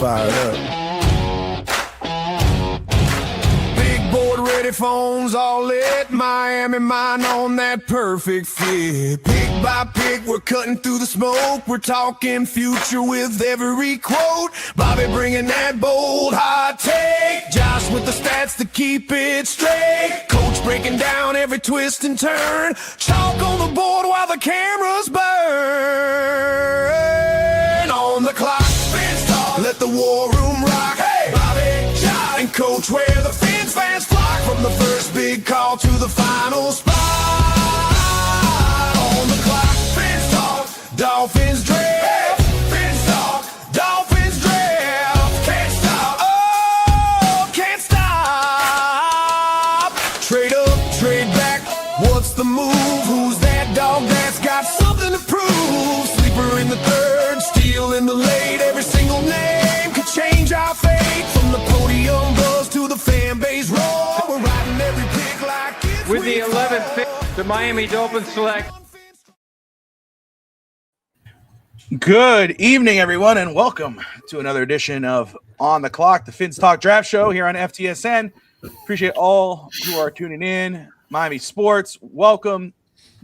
fired up. Big board ready, phones all lit. Miami mind on that perfect fit. Pick by pick, we're cutting through the smoke. We're talking future with every quote. Bobby bringing that bold hot take. Josh with the stats to keep it straight. Coach breaking down every twist and turn. Chalk on the board while the cameras burn. On the clock, fans talk. Let the war room rock. Hey, Bobby, Josh, and Coach where the fans flock. From the first big call to the final spot. On the clock, fans talk. Dolphins draft. Fans talk. Dolphins draft. Can't stop. Oh, can't stop. Trade up, trade back. What's the move? Who's that dog that's got something to prove? Sleeper in the third, steal in the late. Every single name could change our fate. From the podium buzz to the fan base roar. We're riding every pick like it's With the 11th pick, the Miami Dolphins select. Good evening, everyone, and welcome to another edition of On the Clock, the Fins Talk Draft Show here on FTSN. Appreciate all who are tuning in. Miami Sports, welcome.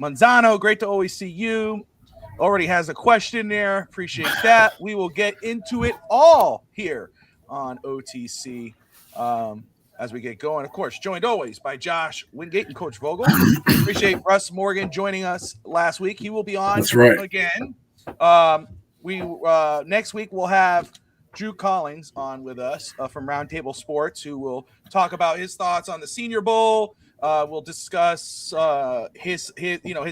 Manzano, great to always see you. Already has a question there. Appreciate that. We will get into it all here on OTC as we get going. Of course, joined always by Josh Wingate and Coach Vogel. Appreciate Russ Morgan joining us last week. He will be on again. Next week we'll have Drew Collins on with us from Roundtable Sports, who will talk about his thoughts on the Senior Bowl. We'll discuss his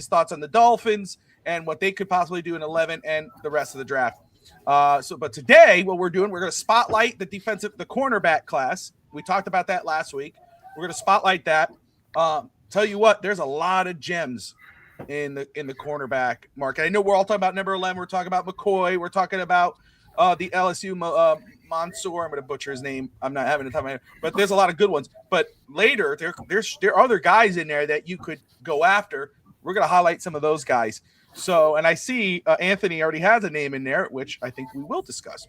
thoughts on the Dolphins and what they could possibly do in 11 and the rest of the draft. But today, what we're doing, we're going to spotlight the cornerback class. We talked about that last week. We're going to spotlight that. Tell you what, there's a lot of gems in the cornerback market. I know we're all talking about number 11. We're talking about McCoy. We're talking about the LSU Mansour. I'm going to butcher his name. I'm not having the time of my head, but there's a lot of good ones. But later, there are other guys in there that you could go after. We're going to highlight some of those guys. So, and I see Anthony already has a name in there, which I think we will discuss.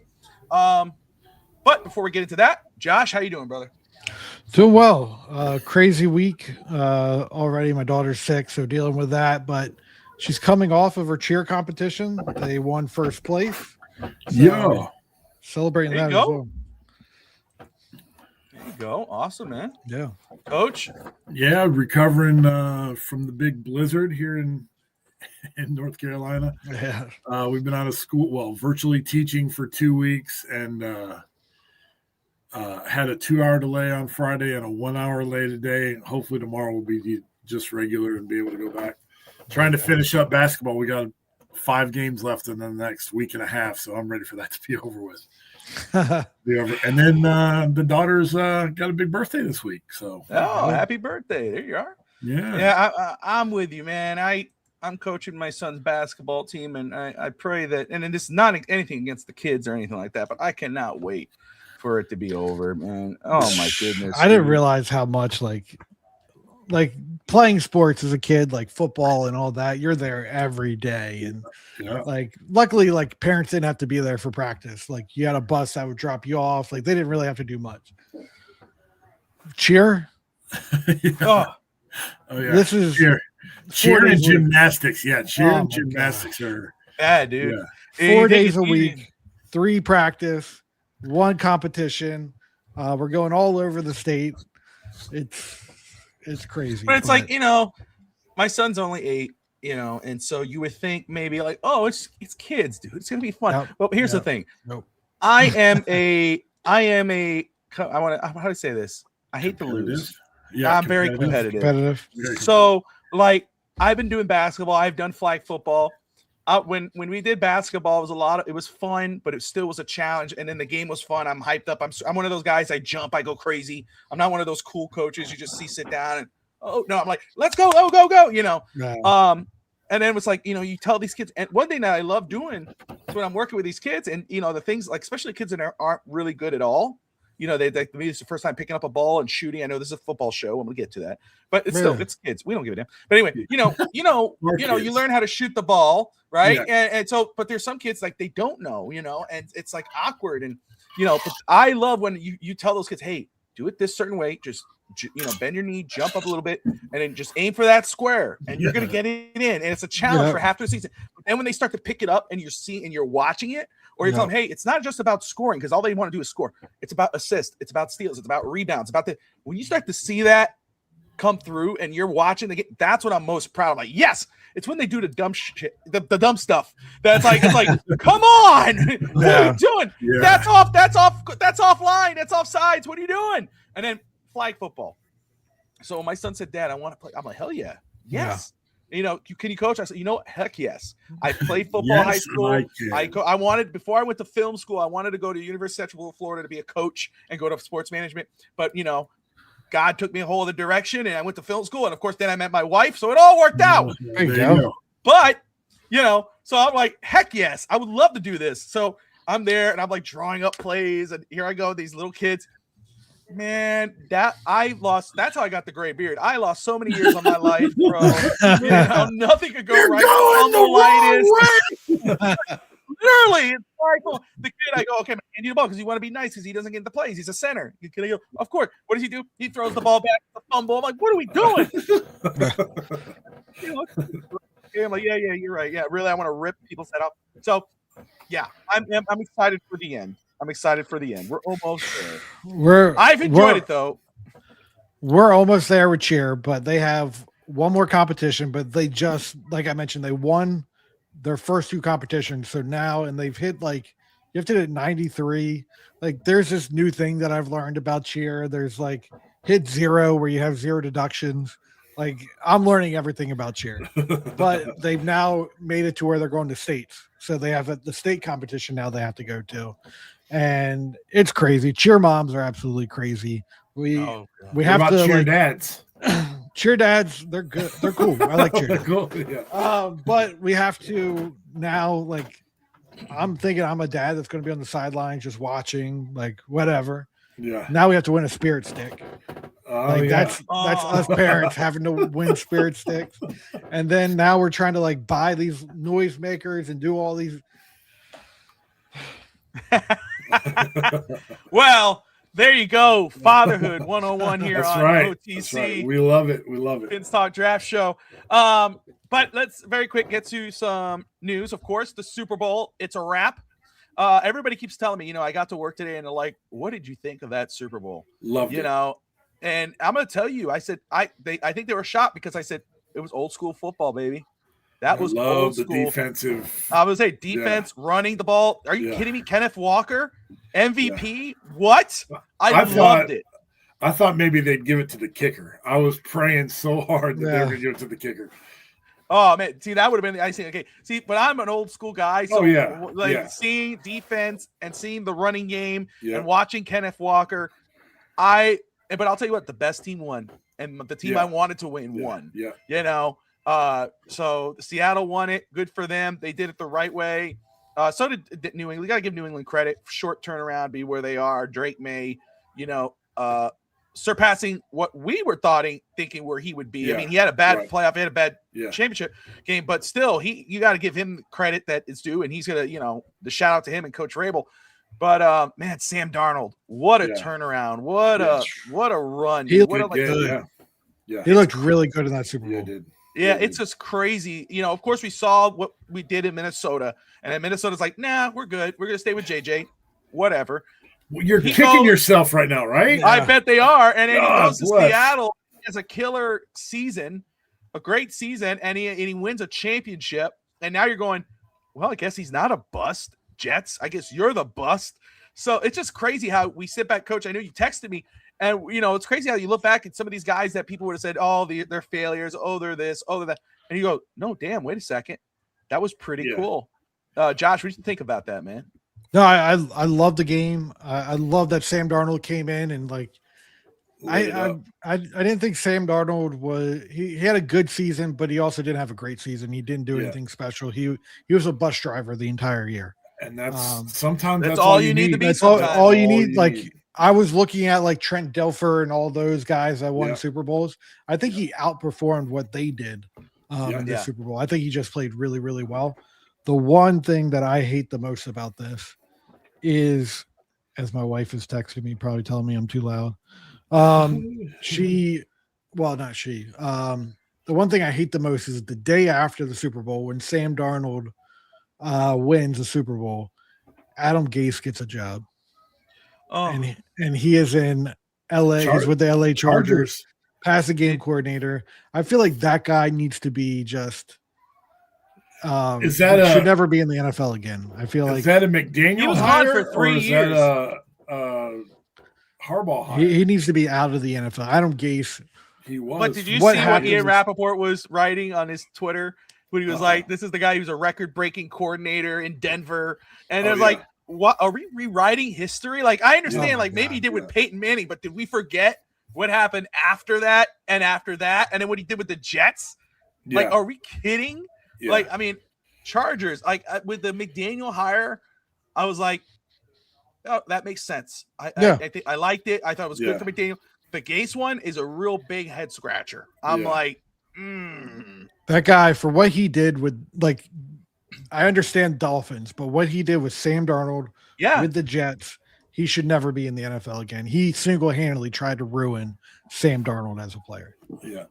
But before we get into that, Josh, how you doing, brother? Doing well. Crazy week already. My daughter's sick, so dealing with that. But she's coming off of her cheer competition. They won first place. So celebrating that as well. There you go. Awesome, man. Yeah. Coach? Yeah, recovering from the big blizzard here in North Carolina. Yeah. We've been out of school, virtually teaching for 2 weeks, and had a 2-hour delay on Friday and a 1-hour delay today. Hopefully tomorrow will be just regular and be able to go back. Trying to finish up basketball. We got 5 games left in the next week and a half, so I'm ready for that to be over with. And then the daughter's got a big birthday this week. So happy birthday. There you are. Yeah, I'm with you, man. I'm coaching my son's basketball team, and I pray that, and this is not anything against the kids or anything like that, but I cannot wait for it to be over, man. Oh my goodness. I didn't realize how much like playing sports as a kid, like football and all that, you're there every day. And like, luckily, like parents didn't have to be there for practice. Like you had a bus that would drop you off. Like they didn't really have to do much. Cheer. Oh yeah. This is cheer and gymnastics. Yeah. Cheer and gymnastics are bad, dude. Yeah. 4 days a week, 3 practice, 1 competition. We're going all over the state. It's crazy. But it's like, my son's only 8, and so you would think maybe like, oh, it's kids, dude. It's gonna be fun. Nope. But here's the thing. Nope. I want to, how do I say this? I hate to lose. Yeah, I'm very competitive. Very so like I've been doing basketball. I've done flag football. When we did basketball, it was fun, but it still was a challenge. And then the game was fun. I'm hyped up. I'm one of those guys. I jump. I go crazy. I'm not one of those cool coaches you just see sit down and I'm like, let's go, go. Right. And then it was like, you tell these kids. And one thing that I love doing is when I'm working with these kids, and the things like, especially kids that aren't really good at all. Maybe it's the first time picking up a ball and shooting. I know this is a football show. I'm gonna get to that, but it's still it's kids. We don't give a damn. But anyway, you learn how to shoot the ball, right? Yeah. And so, but there's some kids like they don't know, and it's like awkward. And But I love when you tell those kids, hey, do it this certain way. Just, bend your knee, jump up a little bit, and then just aim for that square, and you're going to get it in. And it's a challenge for half the season. But then when they start to pick it up and you're watching it, or you tell them, hey, it's not just about scoring, because all they want to do is score. It's about assists. It's about steals. It's about rebounds. When you start to see that come through and you're watching the game, that's what I'm most proud of. Like, yes, it's when they do the dumb shit, the dumb stuff. That's like, it's like, come on, what are you doing? Yeah. That's offline. That's offsides. What are you doing? And then flag football. So my son said, Dad, I want to play. I'm like, hell yeah. Yes. Yeah. Can you coach? I said, heck yes. I played football in high school. I wanted, before I went to film school, I wanted to go to University of Central Florida to be a coach and go to sports management. But, God took me a whole other direction, and I went to film school. And of course, then I met my wife. So it all worked out. There you go. But, so I'm like, heck yes, I would love to do this. So I'm there and I'm like drawing up plays. And here I go, these little kids. Man, that's how I got the gray beard. I lost so many years of my life, bro. Nothing could go right. Literally, it's like the kid. I go, okay, man, hand you the ball because you want to be nice because he doesn't get the plays. He's a center. I go, of course. What does he do? He throws the ball back, the fumble. I'm like, what are we doing? I'm like, yeah, you're right. Yeah, really, I want to rip people's head off. So, yeah, I'm excited for the end. We're almost there. I've enjoyed it though. We're almost there with cheer, but they have one more competition. But they just, like I mentioned, they won their first two competitions. So now, and they've hit you have to hit 93. Like, there's this new thing that I've learned about cheer. There's hit 0 where you have 0 deductions. Like, I'm learning everything about cheer, but they've now made it to where they're going to states. So they have the state competition now they have to go to. And it's crazy. Cheer moms are absolutely crazy. We have to cheer dads. Cheer dads, they're good. They're cool. I like cheer dads. Cool, yeah. But we have to now, I'm thinking I'm a dad that's going to be on the sidelines just watching, whatever. Yeah. Now we have to win a spirit stick. That's us parents having to win spirit sticks. And then now we're trying to buy these noise makers and do all these. Well, there you go. Fatherhood 101 here on OTC. That's right. We love it. Pins Talk Draft Show. But let's very quick get to some news. Of course, the Super Bowl, it's a wrap. Everybody keeps telling me, I got to work today and they're like, what did you think of that Super Bowl? Loved it. And I'm going to tell you, I said, I think they were shocked because I said, it was old school football, baby. That was old school. The defensive. I would say defense, running the ball. Are you kidding me? Kenneth Walker, MVP. Yeah. What? I loved it. I thought maybe they'd give it to the kicker. I was praying so hard that they were going to give it to the kicker. Oh man, see, that would have been the icing. Okay, see, but I'm an old school guy, so seeing defense and seeing the running game and watching Kenneth Walker, but I'll tell you what, the best team won, and the team I wanted to win won. Yeah, so Seattle won it. Good for them. They did it the right way. So did New England. We got to give New England credit. Short turnaround, be where they are. Drake May, surpassing what we were thinking where he would be. Yeah, I mean, he had a bad playoff, he had a bad championship game, but still, you got to give him credit that is due, and he's gonna, the shout out to him and Coach Rabel. But man, Sam Darnold, what a turnaround! What a run! He looked good. He looked really good in that Super Bowl. Yeah, did. Yeah, it's just crazy. Of course, we saw what we did in Minnesota, and then Minnesota's like, nah, we're good. We're gonna stay with JJ. Whatever. Well, you're kicking yourself right now, right? Yeah. I bet they are. And then he goes to Seattle, has a killer season, a great season, and he wins a championship. And now you're going, well, I guess he's not a bust. Jets, I guess you're the bust. So it's just crazy how we sit back, Coach. I know you texted me, and it's crazy how you look back at some of these guys that people would have said, oh, they're failures, oh, they're this, oh, they're that. And you go, no, damn, wait a second. That was pretty cool. Josh, what do you think about that, man? No, I love the game. I love that Sam Darnold came in and I didn't think Sam Darnold was he had a good season, but he also didn't have a great season. He didn't do anything special. He was a bus driver the entire year. And sometimes that's all you need to be. That's all you need. I was looking at Trent Dilfer and all those guys that won Super Bowls. I think he outperformed what they did in the Super Bowl. I think he just played really, really well. The one thing that I hate the most about this is as my wife is texting me, probably telling me I'm too loud. Not she. The one thing I hate the most is the day after the Super Bowl when Sam Darnold wins the Super Bowl, Adam Gase gets a job. Oh. And he is in LA. He's with the LA Chargers, passing game coordinator. I feel like that guy needs to be just should never be in the NFL again. I feel like that a McDaniel he was hire, gone for 3 years. That Harbaugh hire? He needs to be out of the NFL. Adam Gase. He was. But did you see what Ian Rappaport was writing on his Twitter when he was like, "This is the guy who's a record-breaking coordinator in Denver," and it was like, "What are we rewriting history?" Like, I understand, maybe he did with Peyton Manning, but did we forget what happened after that, and then what he did with the Jets? Yeah. Like, are we kidding? Yeah. Like, I mean, Chargers, like with the McDaniel hire, I was like, oh, that makes sense. I think I liked it. I thought it was good for McDaniel. The Gase one is a real big head scratcher. I'm like, that guy, for what he did with, like, I understand Dolphins, but what he did with Sam Darnold with the Jets, he should never be in the NFL again. He single-handedly tried to ruin Sam Darnold as a player. Yeah.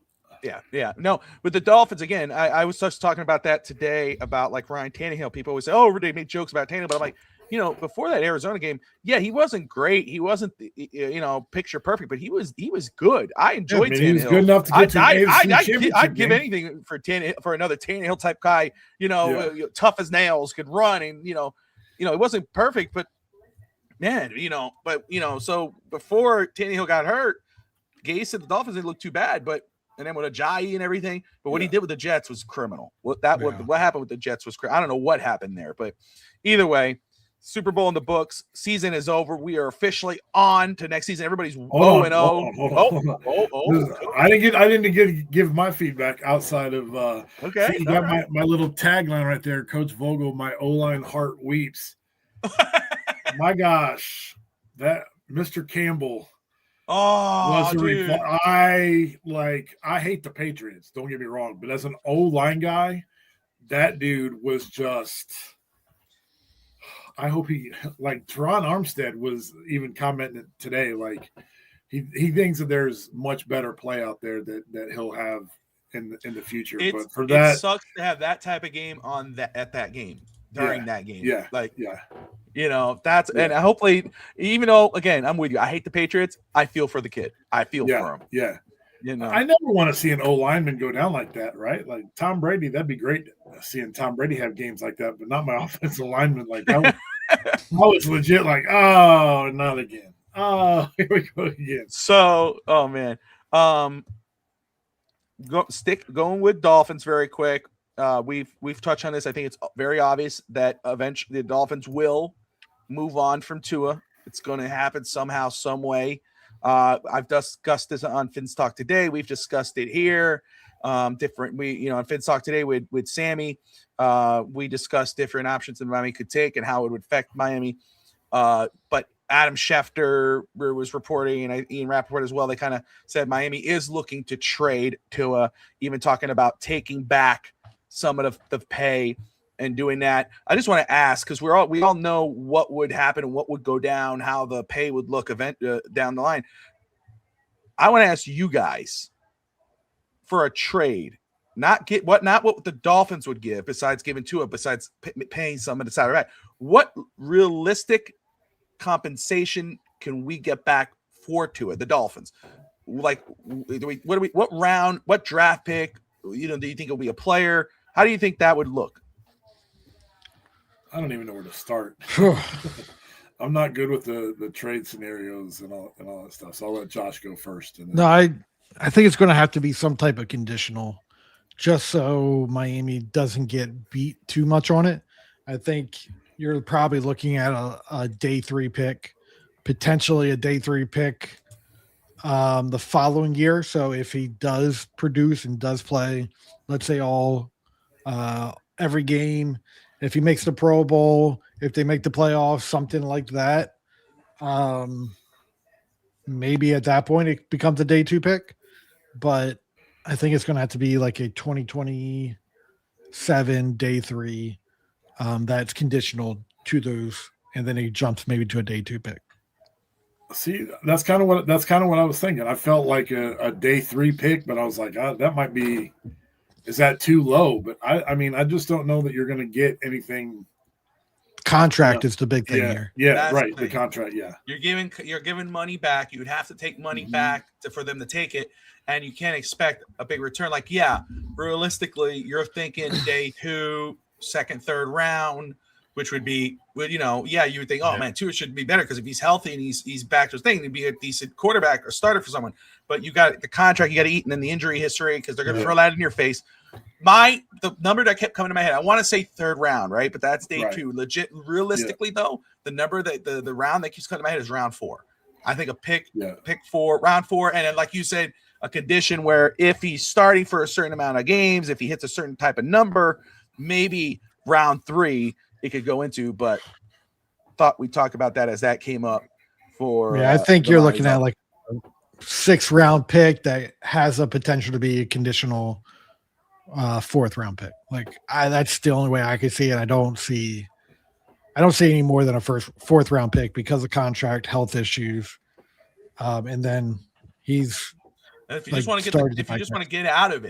No, with the Dolphins, again, I was just talking about that today about like Ryan Tannehill. People always say, oh, they make jokes about Tannehill, but I'm like, before that Arizona game, he wasn't great. He wasn't, picture perfect, but he was good. I enjoyed Tannehill. He was good enough to get to the I'd give anything for another Tannehill type guy, tough as nails, could run, and it wasn't perfect, but man, so before Tannehill got hurt, Gase and the Dolphins didn't look too bad, and then with Ajayi and everything, but what he did with the Jets was criminal. What happened with the Jets was criminal. I don't know what happened there, but either way, Super Bowl in the books. Season is over. We are officially on to next season. Everybody's 0-0. I didn't give my feedback outside of okay. You got my little tagline right there, Coach Vogel. My O-line heart weeps. My gosh, that Mr. Campbell. Oh, dude. I hate the Patriots. Don't get me wrong, but as an O-line guy, that dude was just. I hope Teron Armstead was even commenting today. Like he thinks that there's much better play out there that he'll have in the future. But for that, it sucks to have that type of game at that game during that game. Yeah, and hopefully, even though again I'm with you, I hate the Patriots. I feel for the kid. I feel for him. Yeah. I never want to see an O lineman go down like that, right? Like Tom Brady, that'd be great seeing Tom Brady have games like that, but not my offensive lineman. Like I was legit like, oh, not again. Oh, here we go again. So, oh man, going with Dolphins very quick. We've touched on this. I think it's very obvious that eventually the Dolphins will move on from Tua. It's going to happen somehow, some way. I've discussed this on Finn's Talk today. We've discussed it here. On Finn's Talk today with Sammy, we discussed different options that Miami could take and how it would affect Miami. But Adam Schefter was reporting, and Ian Rappaport as well. They kind of said Miami is looking to trade Tua, even talking about taking back some of the pay and doing that. I just want to ask, because we all know what would happen and what would go down, how the pay would look down the line. I want to ask you guys for a trade, not what the Dolphins would give besides giving Tua, besides paying some of the salary. Right? What realistic compensation can we get back for Tua, the Dolphins? Like, what round, what draft pick? Do you think it'll be a player? How do you think that would look? I don't even know where to start. I'm not good with the trade scenarios and all that stuff. So I'll let Josh go first. No, I think it's going to have to be some type of conditional, just so Miami doesn't get beat too much on it. I think you're probably looking at a day 3 pick, potentially a day 3 pick the following year. So if he does produce and does play, let's say every game, if he makes the Pro Bowl, if they make the playoffs, something like that, maybe at that point it becomes a day 2 pick. But I think it's going to have to be like a 2027 day 3 that's conditional to those, and then he jumps maybe to a day 2 pick. See, that's kind of what I was thinking. I felt like a day 3 pick, but I was like, that might be. Is that too low? But I mean, I just don't know that you're going to get anything. Contract is the big thing Yeah, here. yeah, That's right. the The contract, yeah. You're giving money back. You would have to take money back for them to take it, and you can't expect a big return. Like, yeah, realistically, you're thinking day 2, second, third round, which would be, you would think, oh man, Tua should be better because if he's healthy and he's back to his thing, he'd be a decent quarterback or starter for someone. But you got the contract, you got to eat, and then the injury history because they're going to throw that in your face. The number that kept coming to my head, I want to say third round, right? But that's day 2. Legit, realistically though, the number that the round that keeps coming to my head is round 4. I think a pick 4, round 4, and then like you said, a condition where if he's starting for a certain amount of games, if he hits a certain type of number, maybe round 3 it could go into. But thought we'd talk about that as that came up for. I think you're looking at like a 6th round pick that has a potential to be a conditional 4th round pick. Like that's the only way I could see it. I don't see any more than a 4th round pick because of contract, health issues, and then he's. And if you just want to get, if you just want to get out of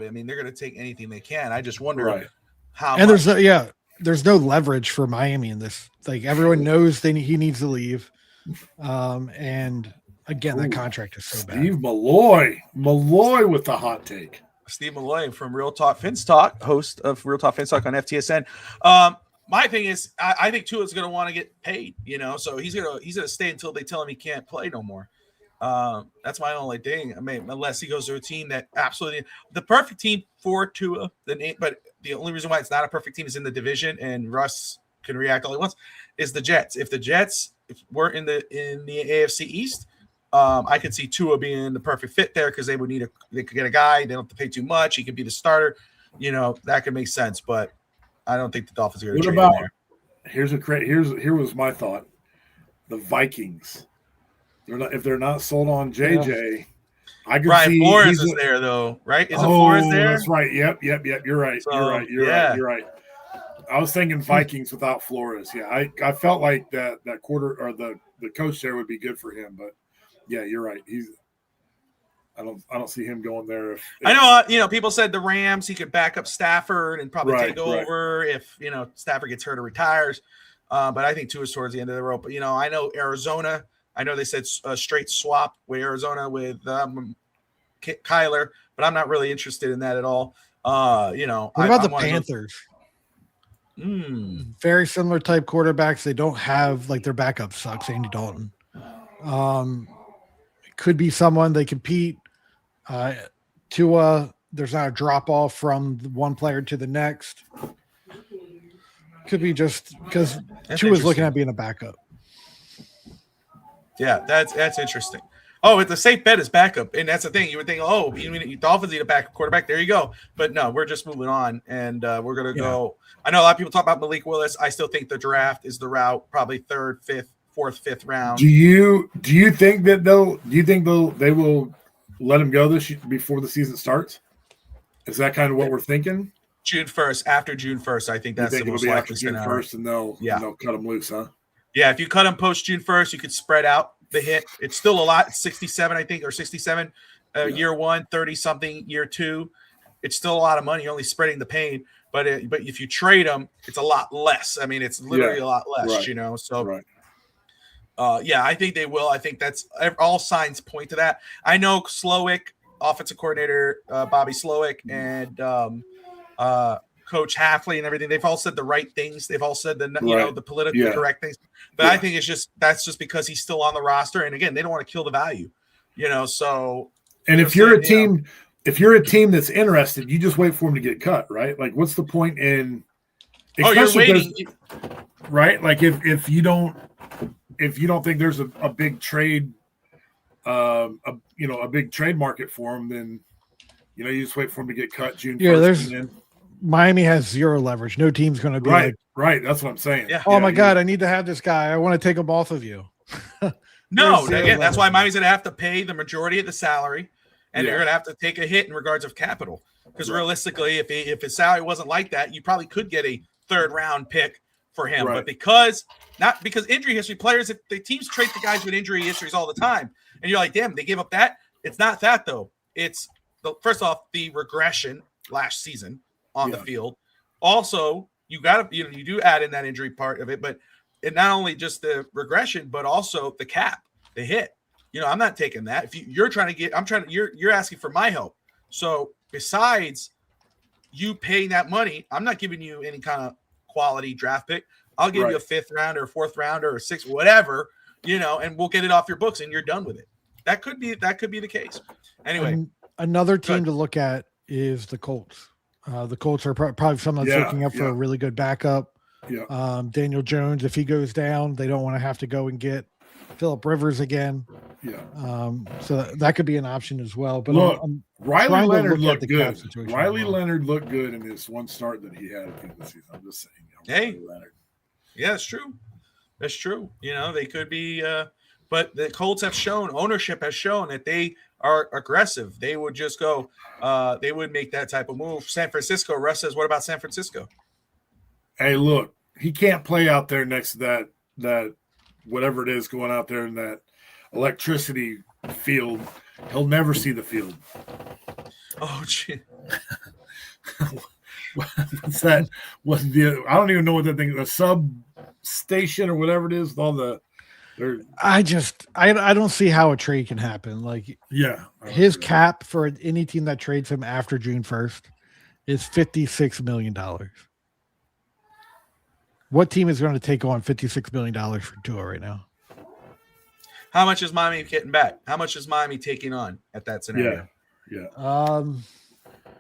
it, I mean, they're going to take anything they can. I just wonder how. And there's no leverage for Miami in this. Like everyone knows he needs to leave, and again, that contract is so bad. Steve Malloy with the hot take. Steve Malloy from Real Talk Fins Talk, host of Real Talk Fins Talk on FTSN. My thing is, I think Tua's going to want to get paid, so he's gonna stay until they tell him he can't play no more. That's my only thing. I mean, unless he goes to a team that absolutely the perfect team for Tua, but the only reason why it's not a perfect team is in the division, and Russ can react all he wants. Is the Jets? If the Jets were in the AFC East, I could see Tua being the perfect fit there because they could get a guy. They don't have to pay too much. He could be the starter. That could make sense, but I don't think the Dolphins are going to trade him there. Here was my thought. The Vikings. If they're not sold on JJ, I could see Flores is there though, right? Is it Flores there? That's right. Yep. You're right. You're right. I was thinking Vikings without Flores. Yeah, I felt like that quarter or the coach there would be good for him, but yeah, you're right. I don't see him going there. If I know, people said the Rams, he could back up Stafford and probably take over if Stafford gets hurt or retires. But I think Tua's towards the end of the rope. But I know Arizona. I know they said a straight swap with Arizona with Kyler, but I'm not really interested in that at all. What about the Panthers? Very similar type quarterbacks. They don't have their backup sucks. Andy Dalton. It could be someone they compete. Tua, there's not a drop off from one player to the next. Could be just because Tua's looking at being a backup. Yeah, that's interesting. Oh, it's a safe bet is backup, and that's the thing. You would think, Dolphins need a backup quarterback. There you go. But no, we're just moving on, and we're gonna go. I know a lot of people talk about Malik Willis. I still think the draft is the route, probably 3rd, 5th, 4th, 5th round. Do you think that they will let him go before the season starts? Is that kind of what we're thinking? June 1st, after June 1st, I think that's the most likely after June 1st, and they'll cut him loose, huh? Yeah, if you cut him post June 1st, you could spread out the hit. It's still a lot. It's 67, I think, or 67 year 1, 30-something year 2. It's still a lot of money. You're only spreading the pain. But if you trade him, it's a lot less. I mean, it's literally a lot less, So, I think they will. I think that's all signs point to that. I know Slowick, offensive coordinator Bobby Slowick, and Coach Halfley and everything, they've all said the right things. They've all said the politically correct things. But I think that's just because he's still on the roster. And again, they don't want to kill the value, so. And if you're a team that's interested, you just wait for him to get cut, right? Like, what's the point in? You're waiting, right? Like if you don't think there's a big trade, a big trade market for him, then you just wait for him to get cut June 1st. Miami has zero leverage. No team's going to be right. That's what I'm saying. Yeah. Oh my God, I need to have this guy. I want to take him off of you. No, again, that's why Miami's going to have to pay the majority of the salary, and they're going to have to take a hit in regards of capital. Because realistically, if his salary wasn't like that, you probably could get a 3rd round pick for him, Right. but because injury history, players, if the teams trade the guys with injury histories all the time, and you're like, damn, they gave up that. It's not that though. It's first off the regression last season on the field. Also, you do add in that injury part of it, but it not only just the regression, but also the cap, the hit. I'm not taking that. If you're trying to get, you're asking for my help. So besides you paying that money, I'm not giving you any kind of quality draft pick. I'll give you a 5th rounder, or 4th rounder, or 6th, whatever, and we'll get it off your books and you're done with it. That could be the case. Anyway, another team to look at is the Colts. The Colts are probably someone that's looking up for a really good backup. Yeah. Daniel Jones, if he goes down, they don't want to have to go and get Phillip Rivers again. Yeah. So that could be an option as well. But look, I'm Riley Leonard looked good. Riley Leonard looked good in this one start that he had at the end of the season. I'm just saying. Hey, yeah, it's true. That's true. They could be, but the Colts have shown, ownership has shown that they are aggressive. They would just go, they would make that type of move. San Francisco, Russ says, what about San Francisco? Hey, look, he can't play out there next to that whatever it is going out there in that electricity field. He'll never see the field. Oh, gee. What's that? I don't even know what that thing, the substation or whatever it is, with all the. I don't see how a trade can happen. Like, his cap for any team that trades him after June 1st is $56 million. What team is going to take on $56 million for Tua right now? How much is Miami getting back? How much is Miami taking on at that scenario? Yeah.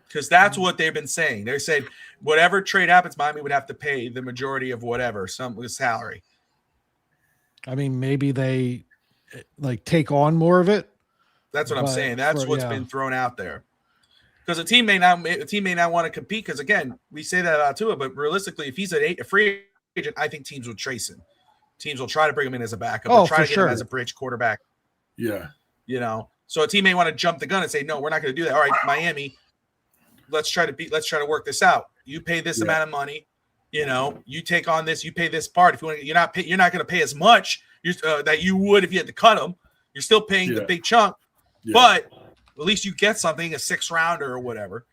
Because that's what they've been saying. They said whatever trade happens, Miami would have to pay the majority of whatever, some salary. I mean, maybe they take on more of it. That's what I'm saying. That's what's been thrown out there. Because a team may not want to compete. Because again, we say that about Tua, but realistically, if he's a free agent, I think teams will chase him. Teams will try to bring him in as a backup. Or try to get him as a bridge quarterback. Yeah. So a team may want to jump the gun and say, no, we're not going to do that. All right, Miami, let's try to work this out. You pay this amount of money. You take on this. You pay this part. If you want, you're not going to pay as much that you would if you had to cut them. You're still paying the big chunk, but at least you get something, a 6th rounder or whatever.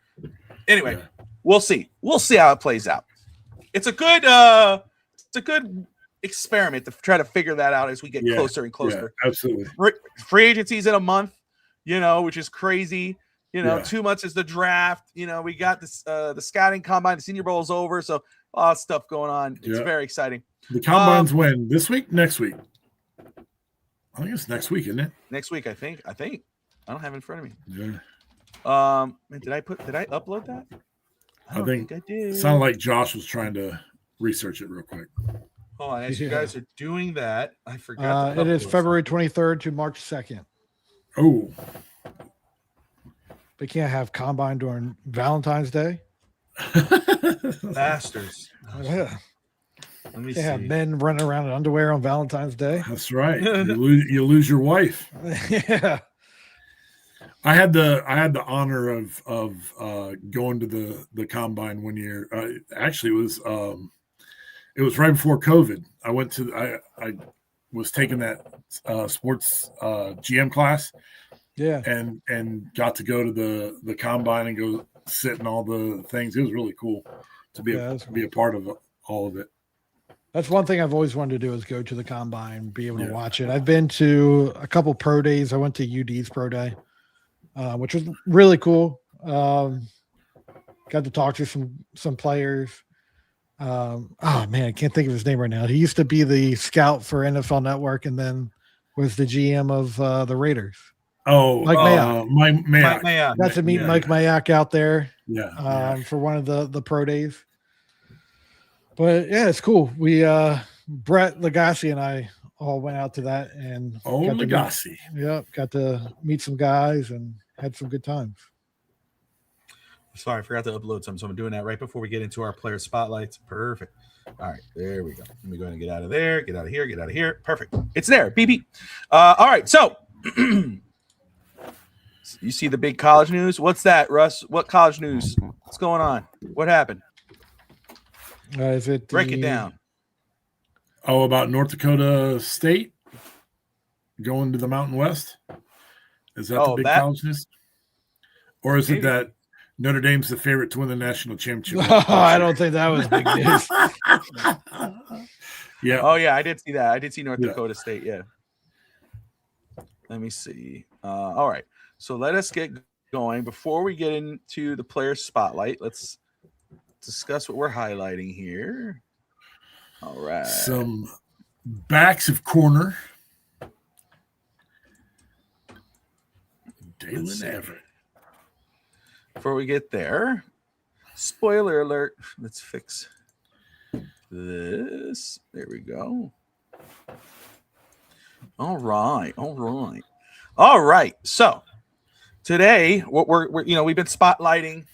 Anyway, we'll see. We'll see how it plays out. It's a good experiment to try to figure that out as we get closer and closer. Yeah, absolutely. Free agency's in a month, which is crazy. 2 months is the draft. We got this the scouting combine, the Senior Bowl is over, so a lot of stuff going on. It's very exciting. The combine's when? This week? Next week? I think it's next week, isn't it? Next week, I think. I don't have it in front of me. Yeah. Did I upload that? I think I did. It sounded like Josh was trying to research it real quick. Hold on, as you guys are doing that, I forgot. It is February 23rd to March 2nd. Oh. They can't have combine during Valentine's Day. Bastards. Yeah. Let me They see. have men running around in underwear on Valentine's Day. That's right. You lose your wife. Yeah. I had the honor of going to the combine one year. Actually, it was right before COVID. I went to I was taking that sports GM class. Yeah. And got to go to the combine and go sit in all the things. It was really cool to be a part of all of it. That's one thing I've always wanted to do is go to the combine, be able to watch it. I've been to a couple pro days. I went to UD's pro day, which was really cool. Got to talk to some players. Oh man, I can't think of his name right now. He used to be the scout for NFL Network and then was the GM of the Raiders. Oh, Mike Mayock. Mike Mayock. Got to meet Mike Mayock out there. Yeah. For one of the pro days. But yeah, it's cool. We Brett Legacy and I all went out to that and Legacy. Got to meet some guys and had some good times. Sorry, I forgot to upload some, so I'm doing that right before we get into our player spotlights. Perfect. All right, there we go. Let me go ahead and get out of there, get out of here, get out of here. Perfect. It's there. BB. All right, so you see the big college news? What's that, Russ? What college news? What's going on? What happened? Is it Break it down. Oh, about North Dakota State going to the Mountain West? Is that the big college news? Or is it that Notre Dame's the favorite to win the national championship? I don't think that was big news. Yeah. Oh, yeah, I did see that. I did see North Dakota State, yeah. Let me see. All right. So let us get going. Before we get into the player spotlight, let's discuss what we're highlighting here. All right. Some backs of corner. Dalen Everett. Before we get there, spoiler alert. Let's fix this. There we go. All right. So today, what we're we've been spotlighting.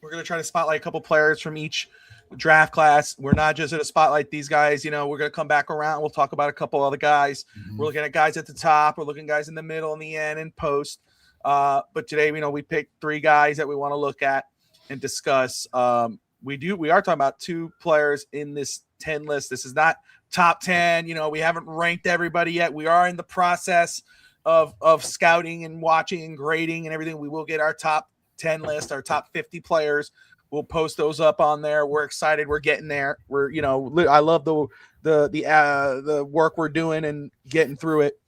We're going to try to spotlight a couple players from each draft class. We're not just going to spotlight these guys. We're going to come back around. We'll talk about a couple other guys. Mm-hmm. We're looking at guys at the top. We're looking at guys in the middle and the end and post. But today, we picked 3 guys that we want to look at and discuss. We are talking about 2 players in this 10 list. This is not top 10. We haven't ranked everybody yet. We are in the process of scouting and watching and grading and everything. We will get our top 10 list, our top 50 players. We'll post those up on there. We're excited. We're getting there. I love the work we're doing and getting through it.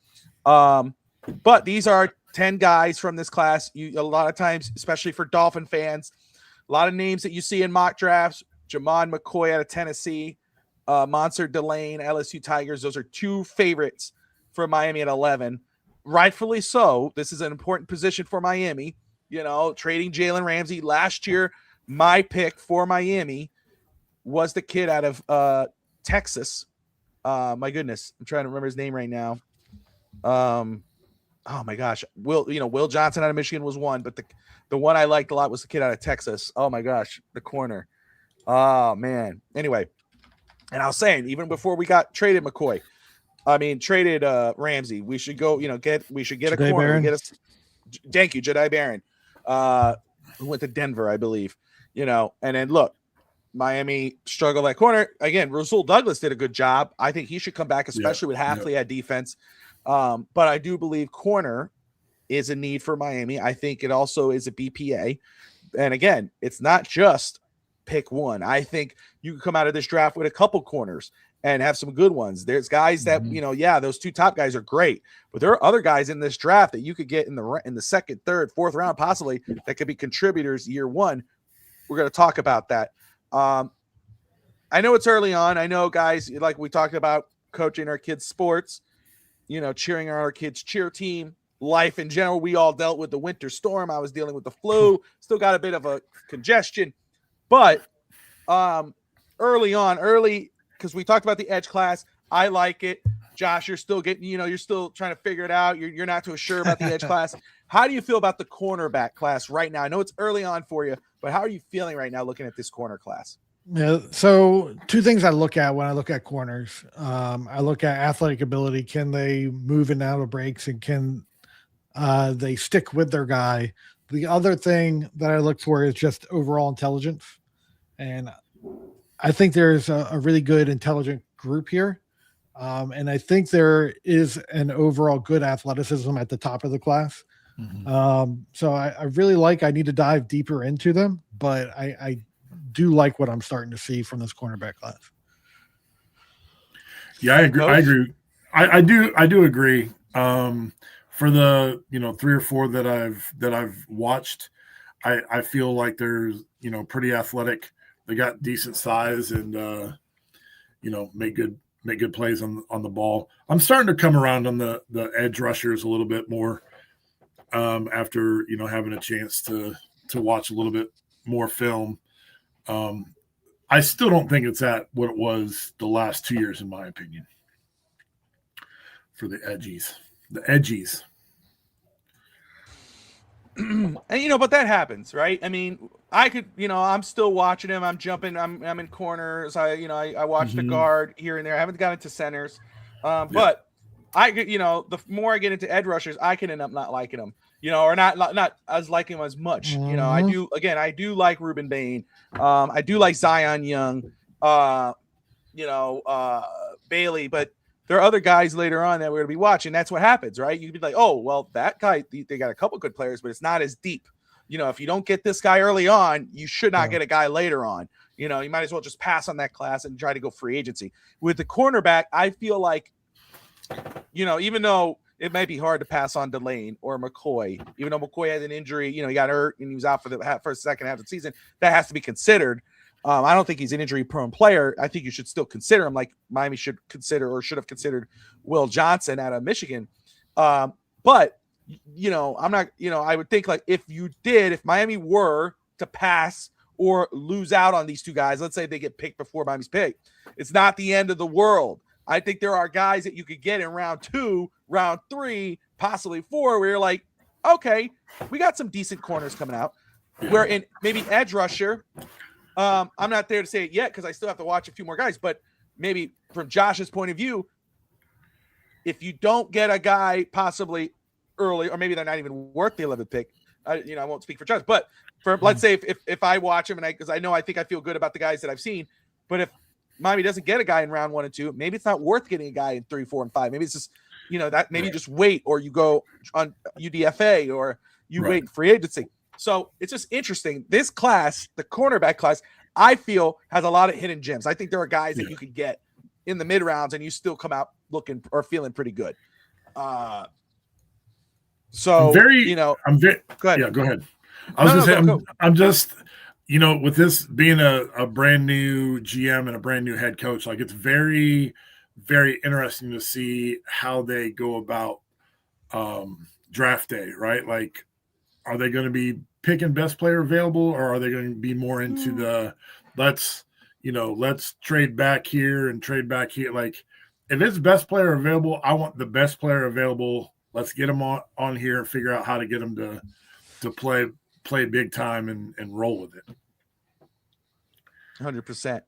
But these are 10 guys from this class. A lot of times, especially for Dolphin fans, a lot of names that you see in mock drafts. Jamon McCoy out of Tennessee, Monster Delane, LSU Tigers. Those are 2 favorites for Miami at 11. Rightfully so. This is an important position for Miami. Trading Jalen Ramsey last year. My pick for Miami was the kid out of Texas. My goodness, I'm trying to remember his name right now. Oh my gosh, Will Johnson out of Michigan was one, but the one I liked a lot was the kid out of Texas. Oh my gosh, the corner. Oh man. Anyway, and I was saying even before we traded Ramsey, we should go. We should get a corner. Thank you, Jedi Barron. Who went to Denver, I believe. And then look, Miami struggled at corner again. Rasul Douglas did a good job. I think he should come back, especially with Hafley at defense. But I do believe corner is a need for Miami. I think it also is a BPA. And again, it's not just pick one. I think you can come out of this draft with a couple corners and have some good ones. There's guys that, those 2 top guys are great, but there are other guys in this draft that you could get in the second, third, fourth round, possibly, that could be contributors year one. We're going to talk about that. I know it's early on. I know guys, like we talked about coaching our kids' sports, cheering on our kids' cheer team, life in general. We all dealt with the winter storm. I was dealing with the flu, still got a bit of a congestion, but early, because we talked about the edge class. I like it. Josh, you're still getting, you're still trying to figure it out. You're not too sure about the edge class. How do you feel about the cornerback class right now? I know it's early on for you, but how are you feeling right now looking at this corner class? Yeah. So 2 things I look at when I look at corners. I look at athletic ability. Can they move in and out of breaks, and can they stick with their guy? The other thing that I look for is just overall intelligence. And I think there's a really good intelligent group here. And I think there is an overall good athleticism at the top of the class. Mm-hmm. So I really I need to dive deeper into them, but I do like what I'm starting to see from this cornerback class. Yeah, I agree. I do agree. For the 3 or 4 that I've watched, I feel like they're pretty athletic. They got decent size and make good plays on the ball. I'm starting to come around on the edge rushers a little bit more after having a chance to watch a little bit more film. I still don't think it's at what it was the last 2 years, in my opinion, for the edgies. And but that happens, right? I mean, I could, I'm still watching him. I'm jumping. I'm in corners. I watch the guard here and there. I haven't gotten to centers, but I could, the more I get into edge rushers, I can end up not liking them, or not as liking them as much. Mm-hmm. I do like Reuben Bain. I do like Zion Young. Bailey, but there are other guys later on that we're going to be watching. That's what happens, right? You'd be like, oh, well, that guy, they got a couple good players, but it's not as deep. If you don't get this guy early on, you should not get a guy later on. You might as well just pass on that class and try to go free agency. With the cornerback, I feel like, even though it might be hard to pass on Delane or McCoy, even though McCoy had an injury, he got hurt and he was out for the first, second half of the season, that has to be considered. I don't think he's an injury-prone player. I think you should still consider him, like Miami should have considered Will Johnson out of Michigan. But, I'm not, I would think like if Miami were to pass or lose out on these two guys, let's say they get picked before Miami's pick, it's not the end of the world. I think there are guys that you could get in round 2, round 3, possibly 4, where you're like, okay, we got some decent corners coming out. Where in maybe edge rusher, I'm not there to say it yet because I still have to watch a few more guys. But maybe from Josh's point of view, if you don't get a guy possibly early, or maybe they're not even worth the 11th pick, I won't speak for Josh. But let's say if I watch him and because I think I feel good about the guys that I've seen, but if Miami doesn't get a guy in round 1 and 2, maybe it's not worth getting a guy in 3, 4, and 5. Maybe it's just that maybe you just wait, or you go on UDFA, or you wait free agency. So it's just interesting. This class, the cornerback class, I feel has a lot of hidden gems. I think there are guys that you could get in the mid rounds and you still come out looking or feeling pretty good. Go ahead. Yeah, go ahead. I was going to say, I'm just, with this being a brand new GM and a brand new head coach, like it's very, very interesting to see how they go about draft day, right? Like, are they going to be picking best player available, or are they going to be more into the let's trade back here and trade back here? Like, if it's best player available, I want the best player available. Let's get them on here and figure out how to get them to play big time and roll with it. 100%.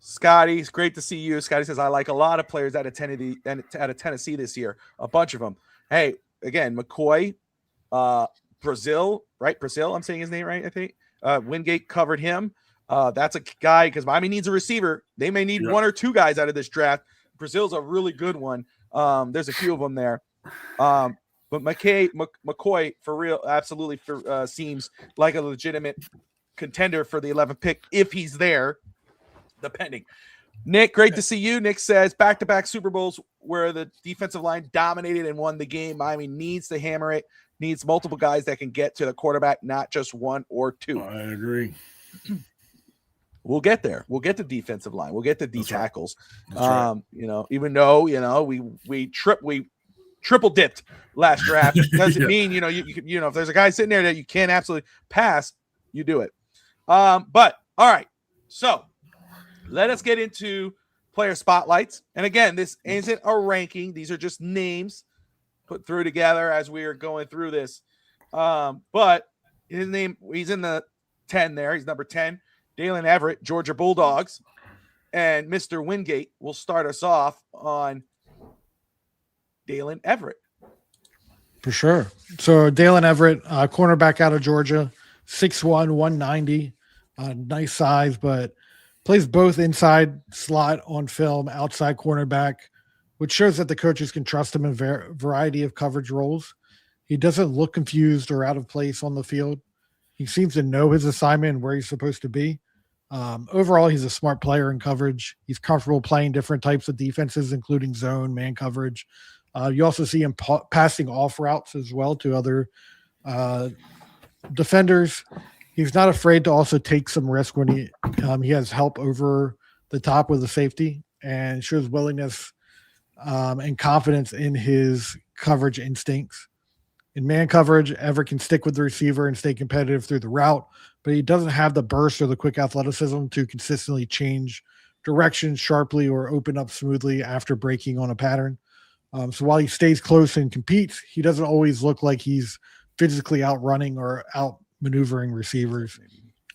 Scotty, it's great to see you. Scotty says, I like a lot of players out of Tennessee this year, a bunch of them. Hey, again, McCoy, Brazil, right? Brazil, I'm saying his name right, I think. Wingate covered him. That's a guy, because Miami needs a receiver. They may need 1 or 2 guys out of this draft. Brazil's a really good one. There's a few of them there. But McCoy, for real, absolutely seems like a legitimate contender for the 11th pick if he's there, depending. Nick, great to see you. Nick says, back-to-back Super Bowls where the defensive line dominated and won the game. Miami needs to hammer it. Needs multiple guys that can get to the quarterback, not just 1 or 2. I agree. We'll get there. We'll get the defensive line. We'll get the D tackles. Right. Even though we triple dipped last draft, doesn't mean you if there's a guy sitting there that you can't absolutely pass, you do it. But all right, so let us get into player spotlights. And again, this isn't a ranking; these are just names put through together as we are going through this. But his name, he's in the 10 there. He's number 10. Dalen Everett, Georgia Bulldogs. And Mr. Wingate will start us off on Dalen Everett. For sure. So Dalen Everett, cornerback out of Georgia, 6'1", 190. Nice size, but plays both inside slot on film, outside cornerback, which shows that the coaches can trust him in a variety of coverage roles. He doesn't look confused or out of place on the field. He seems to know his assignment and where he's supposed to be. Overall, he's a smart player in coverage. He's comfortable playing different types of defenses, including zone, man coverage. You also see him passing off routes as well to other defenders. He's not afraid to also take some risk when he has help over the top with the safety, and shows willingness and confidence in his coverage instincts. In man coverage, Everett can stick with the receiver and stay competitive through the route, but he doesn't have the burst or the quick athleticism to consistently change direction sharply or open up smoothly after breaking on a pattern. So while he stays close and competes, he doesn't always look like he's physically outrunning or outmaneuvering receivers.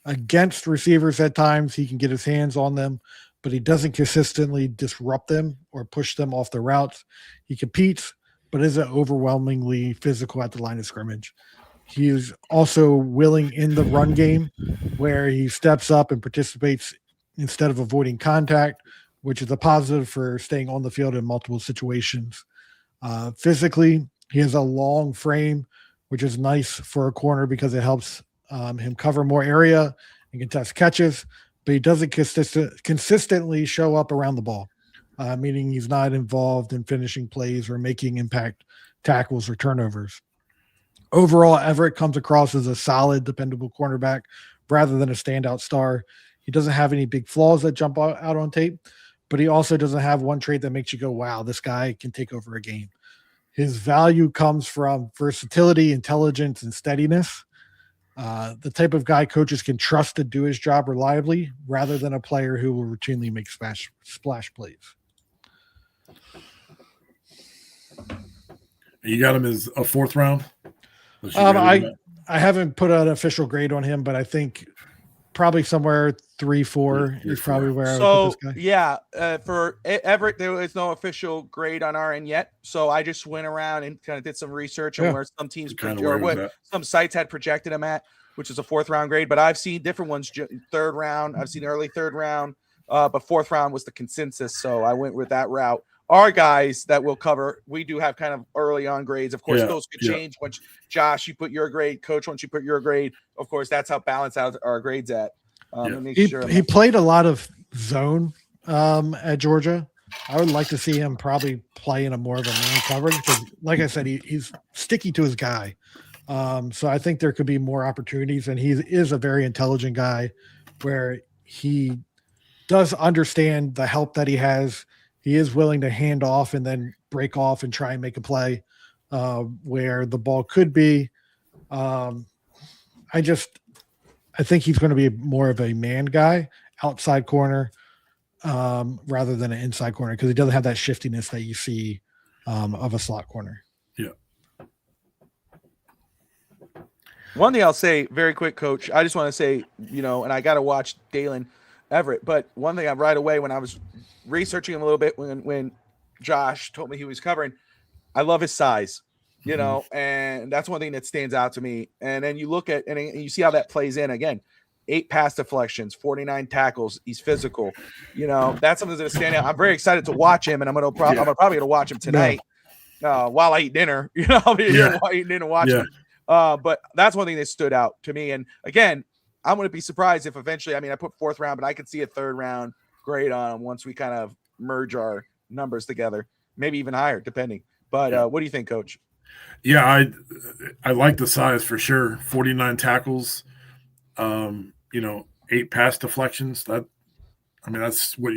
Against receivers at times, he can get his hands on them, but he doesn't consistently disrupt them or push them off the routes. He competes, but isn't overwhelmingly physical at the line of scrimmage. He is also willing in the run game, where he steps up and participates instead of avoiding contact, which is a positive for staying on the field in multiple situations. Physically, he has a long frame, which is nice for a corner because it helps him cover more area and contest catches, but he doesn't consistently show up around the ball, meaning he's not involved in finishing plays or making impact tackles or turnovers. Overall, Everett comes across as a solid, dependable cornerback rather than a standout star. He doesn't have any big flaws that jump out on tape, but he also doesn't have one trait that makes you go, wow, this guy can take over a game. His value comes from versatility, intelligence, and steadiness. The type of guy coaches can trust to do his job reliably rather than a player who will routinely make splash plays. You got him as a 4th round? I haven't put an official grade on him, but I think probably somewhere 3-4 is probably where I would put this guy. Yeah, for Everett, there is no official grade on our end yet. So I just went around and kind of did some research on where some teams some sites had projected him at, which is a 4th round grade. But I've seen different ones, 3rd round. I've seen early 3rd round, but 4th round was the consensus. So I went with that route. Our guys that we'll cover, we do have kind of early on grades. Of course, those could change once Josh, you put your grade, Coach, once you put your grade. Of course, that's how balanced out our grades at. He played a lot of zone at Georgia. I would like to see him probably play in a more of a man coverage because, like I said, he's sticky to his guy. So I think there could be more opportunities, and he is a very intelligent guy where he does understand the help that he has. He is willing to hand off and then break off and try and make a play where the ball could be. I think he's going to be more of a man guy, outside corner, rather than an inside corner because he doesn't have that shiftiness that you see of a slot corner. Yeah. One thing I'll say very quick, Coach, I just want to say, and I got to watch Dalen Everett, but one thing right away when I was researching him a little bit when Josh told me he was covering, I love his size, and that's one thing that stands out to me. And then you look at and you see how that plays in again. 8 pass deflections, 49 tackles. He's physical. That's something that's stand out. I'm very excited to watch him, and I'm probably going to watch him tonight while I eat dinner. I'll be here while eating dinner watching him. But that's one thing that stood out to me. And again, I'm going to be surprised if eventually, I put 4th round, but I could see a 3rd round grade on him once we kind of merge our numbers together, maybe even higher, depending. But what do you think, Coach? Yeah, I like the size for sure. 49 tackles, 8 pass deflections. That's what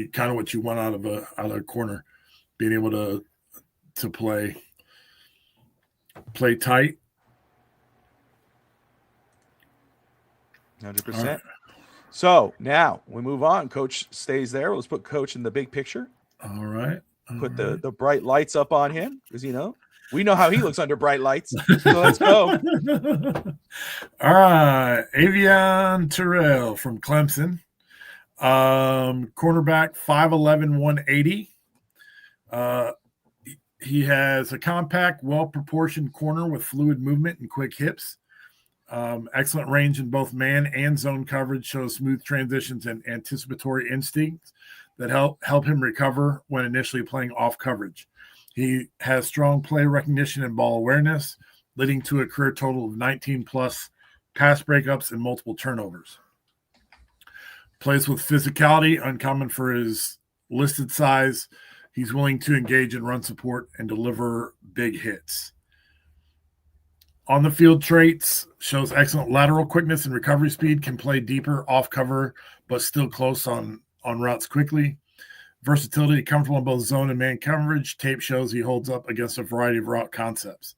you want out of a corner, being able to play tight. 100%. Right. So now we move on. Coach stays there. Let's put Coach in the big picture. All right. Put the bright lights up on him because we know how he looks under bright lights. So let's go. All right. Avion Terrell from Clemson. Cornerback, 5'11", 180. He has a compact, well-proportioned corner with fluid movement and quick hips. Excellent range in both man and zone coverage, shows smooth transitions and anticipatory instincts that help him recover when initially playing off coverage. He has strong play recognition and ball awareness, leading to a career total of 19-plus pass breakups and multiple turnovers. Plays with physicality, uncommon for his listed size. He's willing to engage in run support and deliver big hits. On the field traits, shows excellent lateral quickness and recovery speed, can play deeper off cover, but still close on routes quickly. Versatility, comfortable in both zone and man coverage. Tape shows he holds up against a variety of route concepts.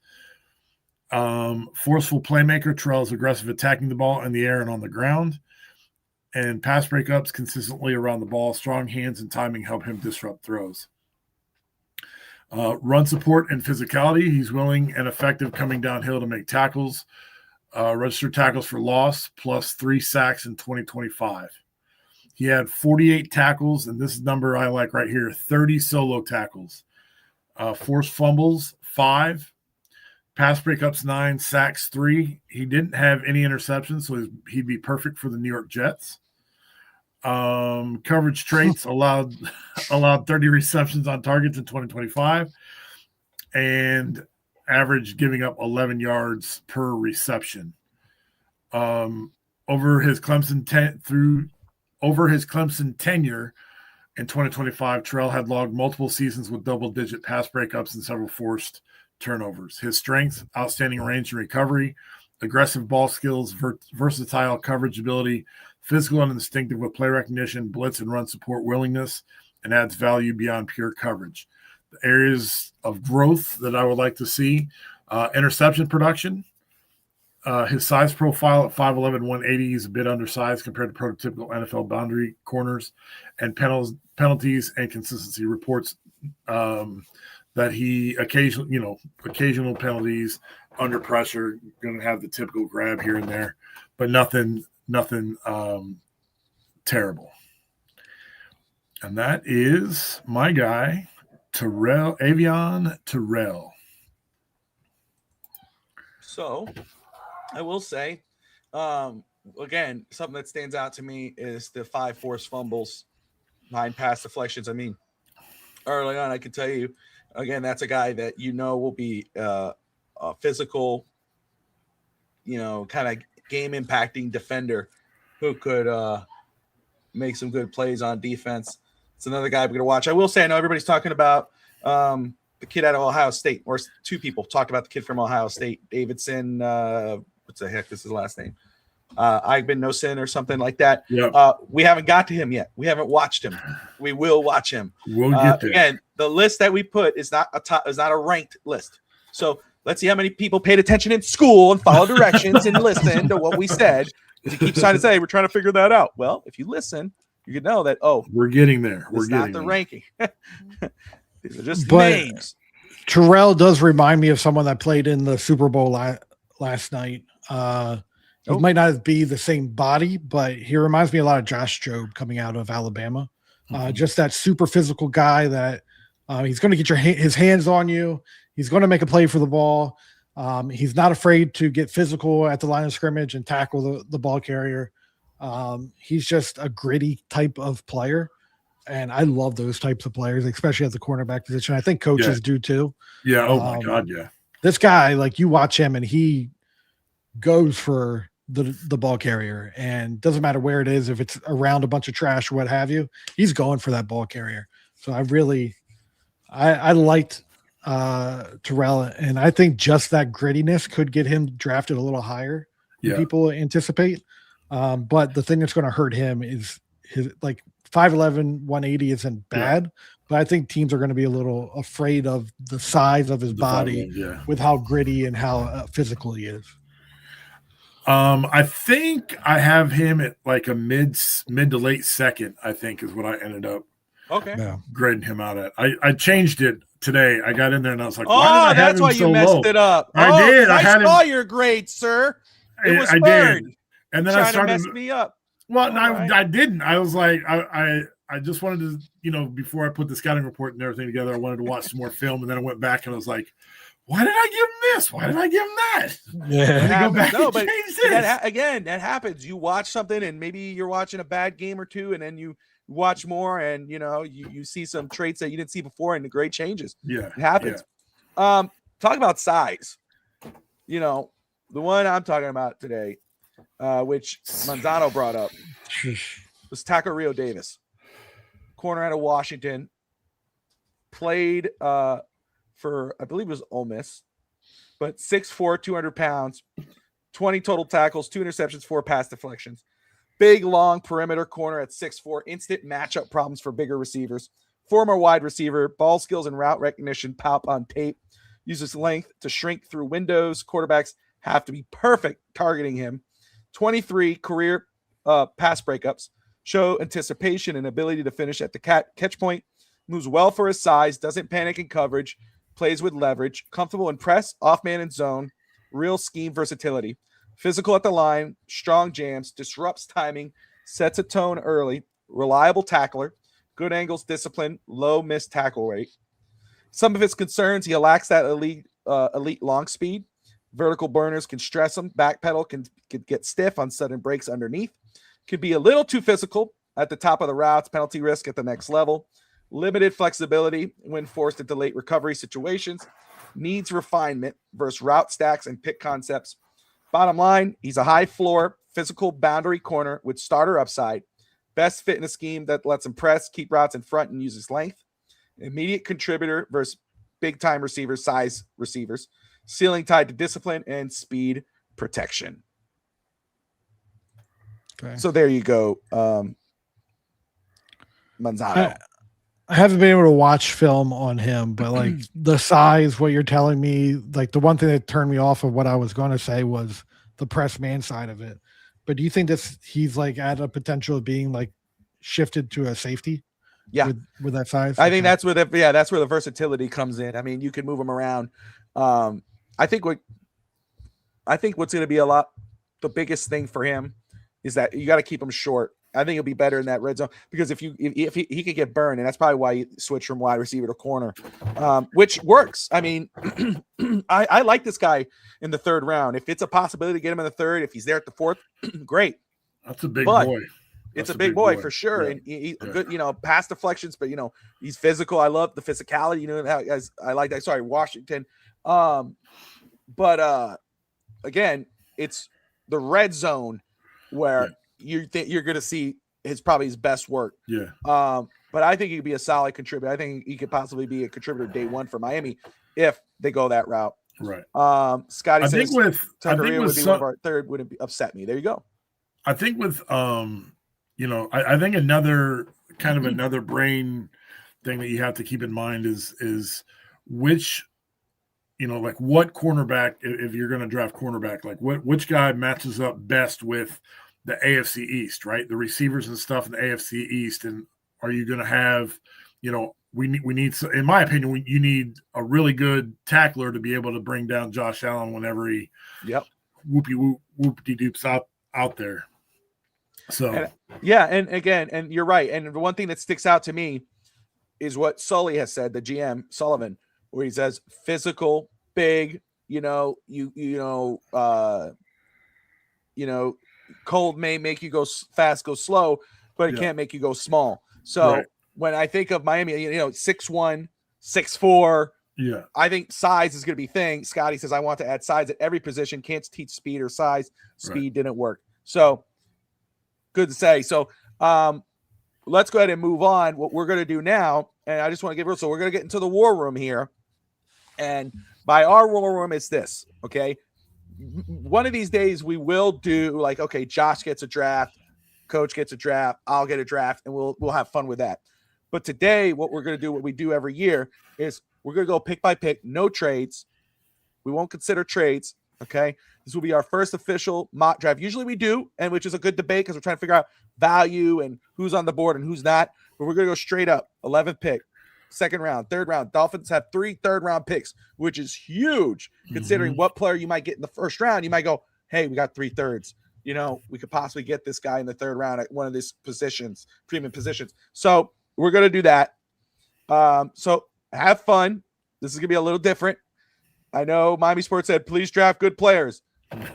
Forceful playmaker, Terrell's aggressive attacking the ball in the air and on the ground. And pass breakups consistently around the ball. Strong hands and timing help him disrupt throws. Run support and physicality. He's willing and effective coming downhill to make tackles. Registered tackles for loss, plus 3 sacks in 2025. He had 48 tackles, and this number I like right here, 30 solo tackles. Forced fumbles, 5. Pass breakups, 9. Sacks, 3. He didn't have any interceptions, so he'd be perfect for the New York Jets. Coverage traits allowed 30 receptions on targets in 2025 and average giving up 11 yards per reception. Over his Clemson tenure in 2025, Terrell had logged multiple seasons with double-digit pass breakups and several forced turnovers. His strength, outstanding range and recovery, aggressive ball skills, versatile coverage ability, physical and instinctive with play recognition, blitz and run support willingness, and adds value beyond pure coverage. The areas of growth that I would like to see, interception production. His size profile at 5'11", 180 is a bit undersized compared to prototypical NFL boundary corners, and penalties and consistency reports that he occasional penalties under pressure, going to have the typical grab here and there, but nothing terrible. And that is my guy, Avion Terrell. So I will say, again, something that stands out to me is the 5 forced fumbles, 9 pass deflections. I mean, early on, I can tell you, again, that's a guy that will be a physical, kind of game-impacting defender who could make some good plays on defense. It's another guy we're going to watch. I will say, I know everybody's talking about the kid out of Ohio State, or 2 people talked about the kid from Ohio State, Davidson. What's the heck is his last name? Igbin Nosin or something like that. Yep. We haven't got to him yet. We haven't watched him. We will watch him. We'll get there. Again, the list that we put is not a ranked list. So let's see how many people paid attention in school and followed directions and listened to what we said. Because he keeps trying to say we're trying to figure that out. Well, if you listen, you can know that. We're getting there. It's not the ranking. These are just But names. Terrell does remind me of someone that played in the Super Bowl last night. It might not be the same body, but he reminds me a lot of Josh Jobe coming out of Alabama. Just that super physical guy that he's going to get his hands on you. He's going to make a play for the ball. He's not afraid to get physical at the line of scrimmage and tackle the ball carrier. He's just a gritty type of player. And I love those types of players, especially at the cornerback position. I think coaches do too. Yeah. Oh my God. Yeah. This guy, like, you watch him and he goes for the ball carrier, and doesn't matter where it is, if it's around a bunch of trash or what have you, he's going for that ball carrier. So I liked Terrell, and I think just that grittiness could get him drafted a little higher than people anticipate. But the thing that's going to hurt him is his 5'11", 180 isn't bad, but I think teams are going to be a little afraid of the size of his body with how gritty and how physical he is. I think I have him at like a mid to late second, I think is what I ended up grading him out at. I changed it today. I got in there and I was like, why did I have him so low? That's why you messed it up. I did. I saw your grade, sir. It was did. And then I started to mess me up. Well, no, I didn't. I was like, I just wanted to, before I put the scouting report and everything together, I wanted to watch some more film. And then I went back and I was like, why did I give him this? Why did I give him that? Yeah. Go back but that happens. You watch something and maybe you're watching a bad game or two, and then you watch more and, you see some traits that you didn't see before, and the grade changes. Yeah. It happens. Yeah. Talk about size. The one I'm talking about today, which Manzano brought up, was Taco Rio Davis, corner out of Washington, played for, I believe it was Ole Miss, but 6'4", 200 pounds, 20 total tackles, 2 interceptions, 4 pass deflections. Big, long perimeter corner at 6'4", instant matchup problems for bigger receivers. Former wide receiver, ball skills and route recognition pop on tape. Uses length to shrink through windows. Quarterbacks have to be perfect targeting him. 23 career pass breakups. Show anticipation and ability to finish at the catch point. Moves well for his size. Doesn't panic in coverage. Plays with leverage. Comfortable in press, off man and zone. Real scheme versatility. Physical at the line. Strong jams. Disrupts timing. Sets a tone early. Reliable tackler. Good angles, discipline. Low missed tackle rate. Some of his concerns: he lacks that elite long speed. Vertical burners can stress him. Backpedal can get stiff on sudden breaks underneath. Could be a little too physical. at the top of the routes, penalty risk at the next level, limited flexibility when forced into late recovery situations, needs refinement versus route stacks and pick concepts. Bottom line, he's a high floor, physical boundary corner with starter upside, best fit in a scheme that lets him press, keep routes in front, and use his length. Immediate contributor versus big-time receivers, size receivers. Ceiling tied to discipline and speed protection. Okay. So there you go, Manzano. I haven't been able to watch film on him, but like the size, what you're telling me, like the one thing that turned me off of what I was going to say was the press man side of it. But do you think he's like at a potential of being like shifted to a safety? Yeah, with that size. I think that's where the versatility comes in. I mean, you can move him around. I think what's going to be the biggest thing for him is that you got to keep him short. I think he'll be better in that red zone because if he could get burned, and that's probably why you switch from wide receiver to corner, which works. I mean, I like this guy in the third round. If it's a possibility to get him in the third, if he's there at the fourth, great. That's a big boy. It's a big boy for sure. Yeah. And he's good, pass deflections, but he's physical. I love the physicality, as I like that. Sorry, Washington. But again, it's the red zone where you think you're going to see probably his best work. Yeah. But I think he could be a solid contributor. I think he could possibly be a contributor day one for Miami if they go that route. Right. Scotty says one of our third wouldn't upset me. There you go. I think with I think another brain thing that you have to keep in mind is which, like what cornerback, if you're going to draft cornerback, like which guy matches up best with the AFC East, right? The receivers and stuff in the AFC East. And are you going to have, we need, in my opinion, you need a really good tackler to be able to bring down Josh Allen whenever he whoop-de-doops out there. So and again, and you're right. And the one thing that sticks out to me is what Sully has said, the GM Sullivan, where he says physical, big, cold may make you go fast, go slow, but it can't make you go small. So when I think of Miami, 6'1", 6'4", I think size is going to be thing. Scotty says, I want to add size at every position. Can't teach speed or size. Speed didn't work. So good to say. So let's go ahead and move on. What we're going to do now, and I just want to get real. So we're going to get into the war room here. And by our war room, it's this, okay? One of these days we will do like, okay, Josh gets a draft, coach gets a draft, I'll get a draft, and we'll have fun with that. But today, what we're going to do, what we do every year, is we're going to go pick by pick, no trades. We won't consider trades, okay? This will be our first official mock draft. Usually we do, and which is a good debate because we're trying to figure out value and who's on the board and who's not. But we're going to go straight up, 11th pick, second round, third round. Dolphins have 3 third-round picks, which is huge considering what player you might get in the first round. You might go, hey, we got 3 thirds. We could possibly get this guy in the third round at one of these positions, premium positions. So we're going to do that. So have fun. This is going to be a little different. I know Miami Sports said, please draft good players.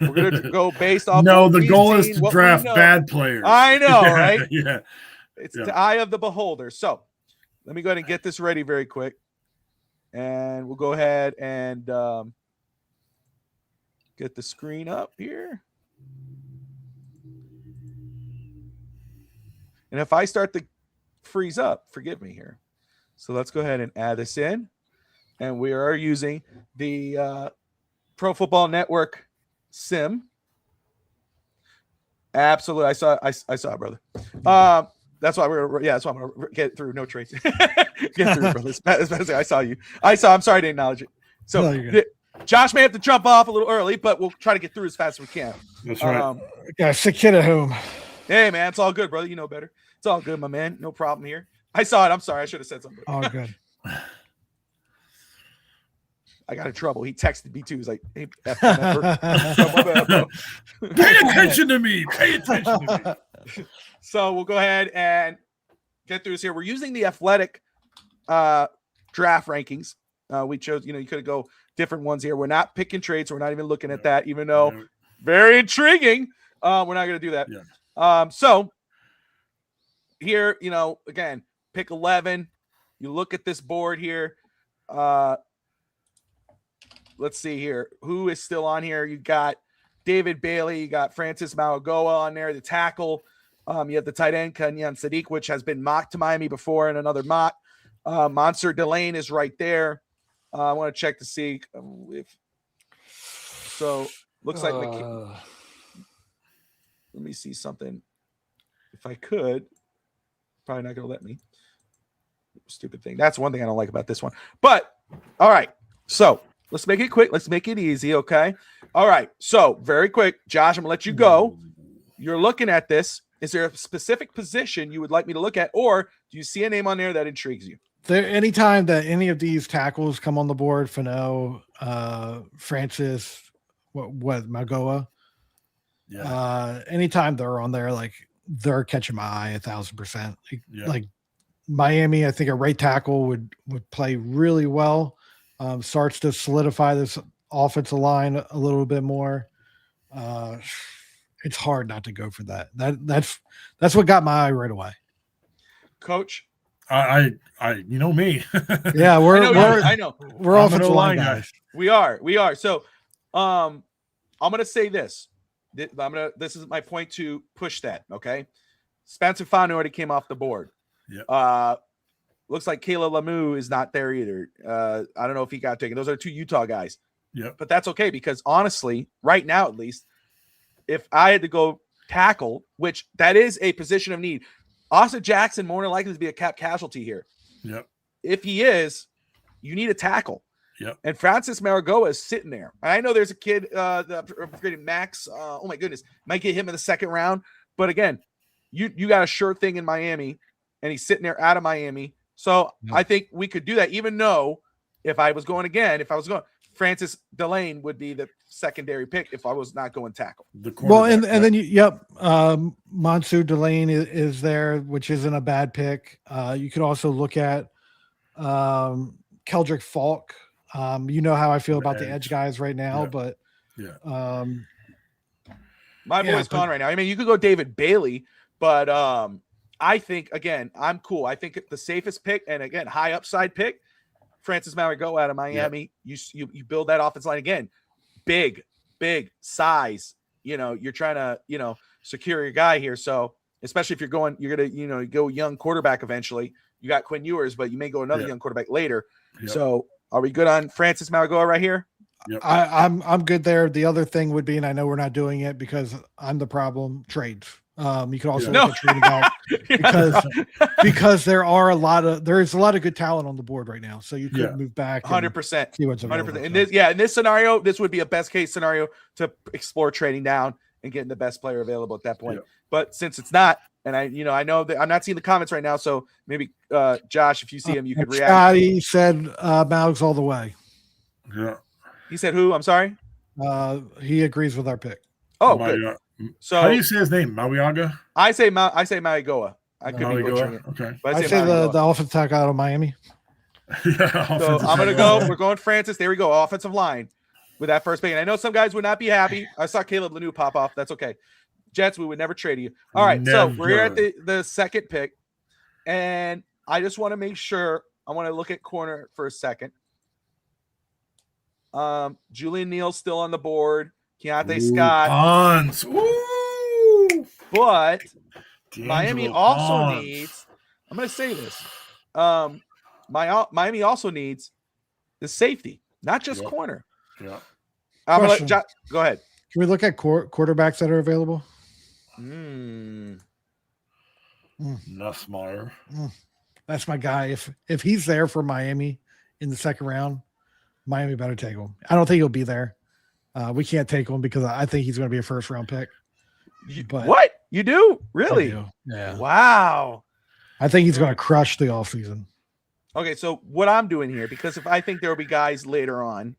We're going to go based off. No, the goal is to draft bad players. I know, right? Yeah. It's the eye of the beholder. So let me go ahead and get this ready very quick. And we'll go ahead and get the screen up here. And if I start to freeze up, forgive me here. So let's go ahead and add this in. And we are using the Pro Football Network sim. Absolutely. I saw it, brother. That's why that's why I'm going to get through. No trades. Get through, brother. I saw you. I'm sorry to acknowledge it. So no, Josh may have to jump off a little early, but we'll try to get through as fast as we can. That's right. Got a sick kid at home. Hey, man, it's all good, brother. You know better. It's all good, my man. No problem here. I saw it. I'm sorry. I should have said something. All good. I got in trouble. He texted me too. He's like, hey, pay attention to me. Pay attention to me. So we'll go ahead and get through this here. We're using the Athletic draft rankings. We chose, you could go different ones here. We're not picking trades. So we're not even looking at that, even though very intriguing. We're not going to do that. Yeah. So here, again, pick 11. You look at this board here. Let's see here. Who is still on here? You got David Bailey. You got Francis Mauigoa on there, the tackle. You have the tight end, Kenyan Sadiq, which has been mocked to Miami before in another mock. Monster Delane is right there. I want to check to see if so. Looks like let me see something. If I could, probably not going to let me. Stupid thing. That's one thing I don't like about this one. But all right, so let's make it quick. Let's make it easy, okay? All right, so very quick, Josh. I'm gonna let you go. You're looking at this. Is there a specific position you would like me to look at, or do you see a name on there that intrigues you? Anytime that any of these tackles come on the board, Fano, Francis, Magoa, anytime they're on there, like they're catching my eye 1,000%. Like Miami, I think a right tackle would play really well. Starts to solidify this offensive line a little bit more. It's hard not to go for that. That's what got my eye right away. Coach, I you know me. Yeah, I know. We're offensive line guys. We are. So, I'm gonna say this. This is my point to push that. Okay, Spencer Fano already came off the board. Yeah. Looks like Kayla Lemieux is not there either. I don't know if he got taken. Those are 2 Utah guys. Yeah. But that's okay because honestly, right now at least, if I had to go tackle, which that is a position of need, Austin Jackson more than likely to be a cap casualty here. Yep. If he is, you need a tackle. Yep. And Francis Mauigoa is sitting there. I know there's a kid, Max. Oh my goodness, might get him in the second round. But again, you got a sure thing in Miami, and he's sitting there out of Miami. So I think we could do that. Even though if I was going, Francis Delane would be the secondary pick if I was not going tackle. Well, and then Monsu Delane is there, which isn't a bad pick. You could also look at Keldrick Falk. You know how I feel about the edge guys right now, but my boy's gone right now. I mean, you could go David Bailey, but I think again, I'm cool. I think the safest pick, and again, high upside pick, Francis Mauigoa out of Miami. You build that offense line again, big size. You're trying to secure your guy here. So especially if you're gonna go young quarterback eventually. You got Quinn Ewers, but you may go another young quarterback later. Yep. So are we good on Francis Mauigoa right here? Yep. I'm good there. The other thing would be, and I know we're not doing it because I'm the problem, trades. You can also look at trading out because there's a lot of good talent on the board right now. So you could move back 100%. See what's available. 100%. In this scenario, this would be a best case scenario to explore trading down and getting the best player available at that point. Yeah. But since it's not, and I know that I'm not seeing the comments right now, so maybe Josh, if you see him, you could react. Scotty said Maugs all the way. Yeah. He said who? I'm sorry. He agrees with our pick. Oh, good. So how do you say his name? Mauigoa? I say Mauigoa. I could be butchering it. Okay. But I say the offensive tackle out of Miami. So I'm gonna go. We're going Francis. There we go. Offensive line with that first pick. And I know some guys would not be happy. I saw Caleb Lemieux pop off. That's okay. Jets, we would never trade you. All right. So we're here at the second pick, and I just want to make sure. I want to look at corner for a second. Julian Neal's still on the board. Keontae Scott. Hans. Ooh. But D'Angelo Miami also Hans. needs. I'm going to say this. Miami also needs the safety, not just corner. Yeah. I'm gonna let go ahead. Can we look at quarterbacks that are available? Nussmeier. That's my guy. If he's there for Miami in the second round, Miami better take him. I don't think he'll be there. We can't take him because I think he's going to be a first round pick. But what? You do? Really? I do. Yeah. Wow. I think he's going to crush the offseason. Okay, so what I'm doing here, because if I think there will be guys later on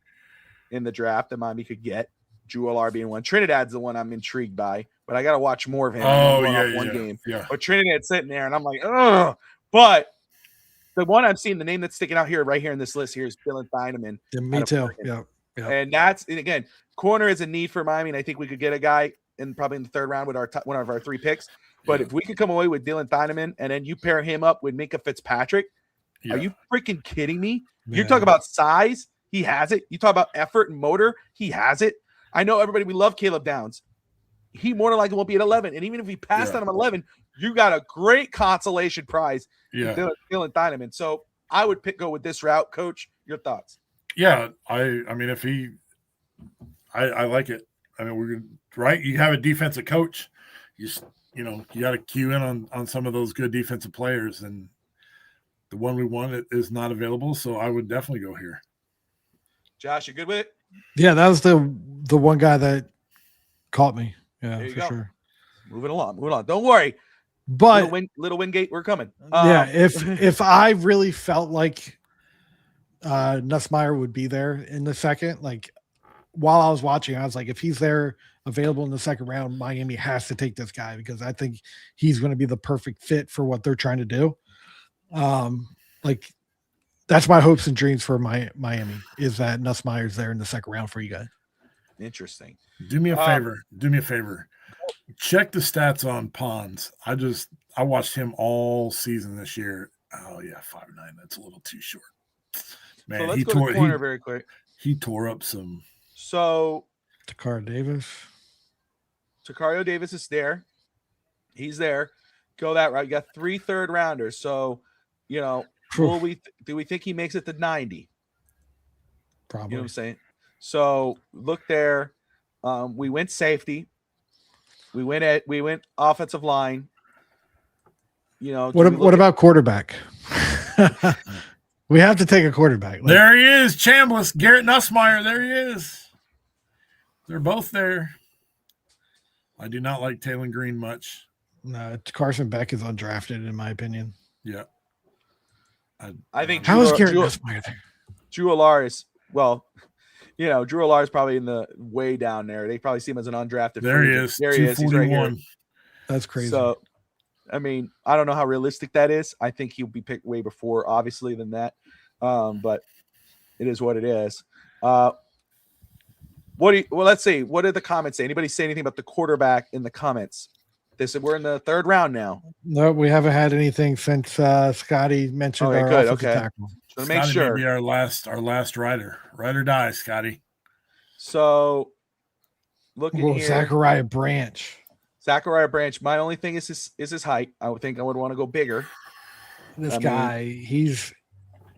in the draft that Miami could get, Drew Allard being one. Trinidad's the one I'm intrigued by, but I got to watch more of him. One game. Yeah. But Trinidad's sitting there, and I'm like, ugh. But the one I'm seeing, the name that's sticking out here, right here in this list here, is Dylan Thieneman. Yeah, me too. Yeah. And again, corner is a need for Miami, and I think we could get a guy probably in the third round with one of our 3 picks. But if we could come away with Dylan Thieneman and then you pair him up with Minka Fitzpatrick, are you freaking kidding me? Yeah. You're talking about size. He has it. You talk about effort and motor. He has it. I know everybody, we love Caleb Downs. He more than likely won't be at 11. And even if he passed on him at 11, you got a great consolation prize. Yeah. Dylan Thieneman. So I would go with this route. Coach, your thoughts? Yeah. I mean, if I like it. I mean, we're right. You have a defensive coach. You got to cue in on some of those good defensive players, and the one we want is not available. So I would definitely go here. Josh, you good with it? Yeah, that was the one guy that caught me. Yeah, for sure. Moving along. Don't worry. But little Wingate, we're coming. Yeah, if I really felt like Nussmeier would be there in the second, like while I was watching, I was like, if he's there available in the second round, Miami has to take this guy because I think he's going to be the perfect fit for what they're trying to do. Like that's my hopes and dreams for Miami is that Nussmeier's there in the second round for you guys. Interesting. Do me a favor. Check the stats on Pons. I watched him all season this year. Oh yeah, 5'9". That's a little too short. Man, so let's go to corner very quick. He tore up some. So Takario Davis is there. He's there. Go that route. You got 3 third-rounders. So, do we think he makes it to 90? Probably. You know what I'm saying? So look there. We went safety. We went offensive line. What about quarterback? We have to take a quarterback. There he is, Chambliss, Garrett Nussmeier. There he is. They're both there. I do not like Taylor Green much. No, Carson Beck is undrafted, in my opinion. Yeah. I think how is Garrett Nussmeier there? Drew Allar is Drew Allar is probably in the way down there. They probably see him as an undrafted. There he is. There he is. He's right here. That's crazy. So, I mean, I don't know how realistic that is. I think he'll be picked way before, obviously, than that. But it is what it is. Let's see. What did the comments say? Anybody say anything about the quarterback in the comments? They said we're in the third round now. No, we haven't had anything since Scotty mentioned our offensive tackle. So make sure. May be our last rider. Ride or die, Scotty. So looking here. Zachariah Branch. My only thing is his height. I would think I would want to go bigger. This guy, he's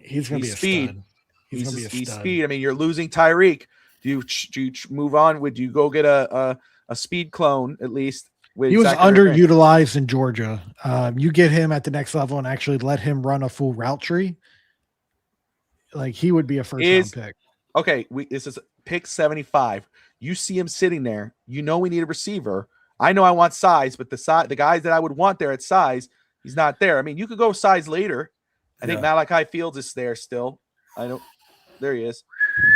going to be a stud. He's going to be a stud. Speed. I mean, you're losing Tyreek. Do you move on? Would you go get a speed clone at least? He was underutilized in Georgia. You get him at the next level and actually let him run a full route tree. Like he would be a first round pick. Okay, this is pick 75. You see him sitting there. You know we need a receiver. I know I want size, but the guys that I would want there at size, he's not there. I mean, you could go size later. I think Malachi Fields is there still. I know. There he is.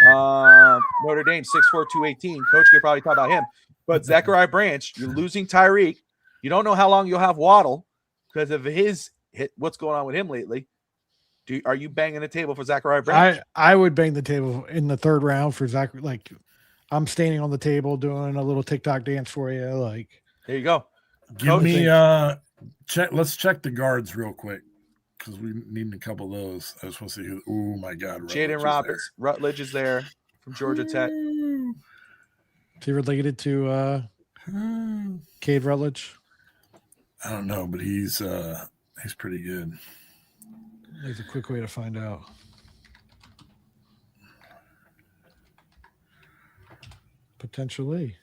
Notre Dame, 6'4", 218. Coach could probably talk about him. But Zachariah Branch, you're losing Tyreek. You don't know how long you'll have Waddle because of his hit. What's going on with him lately? Are you banging the table for Zachariah Branch? I would bang the table in the third round for Zach. Like I'm standing on the table doing a little TikTok dance for you. Like there you go. Give me check. Let's check the guards real quick because we need a couple of those. I just want to see who. Oh my God, Jaden Roberts, Rutledge is there from Georgia Tech. Is he related to Cade Rutledge? I don't know, but he's pretty good. There's a quick way to find out. Potentially.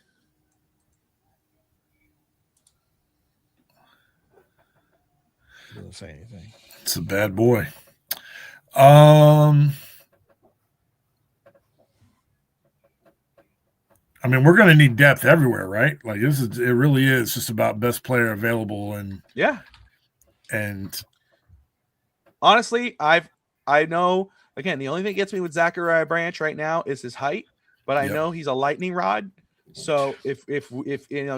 He doesn't say anything. It's a bad boy. I mean, we're going to need depth everywhere, right? Like it really is just about best player available and honestly, I know again, the only thing that gets me with Zachariah Branch right now is his height, but I know he's a lightning rod. So if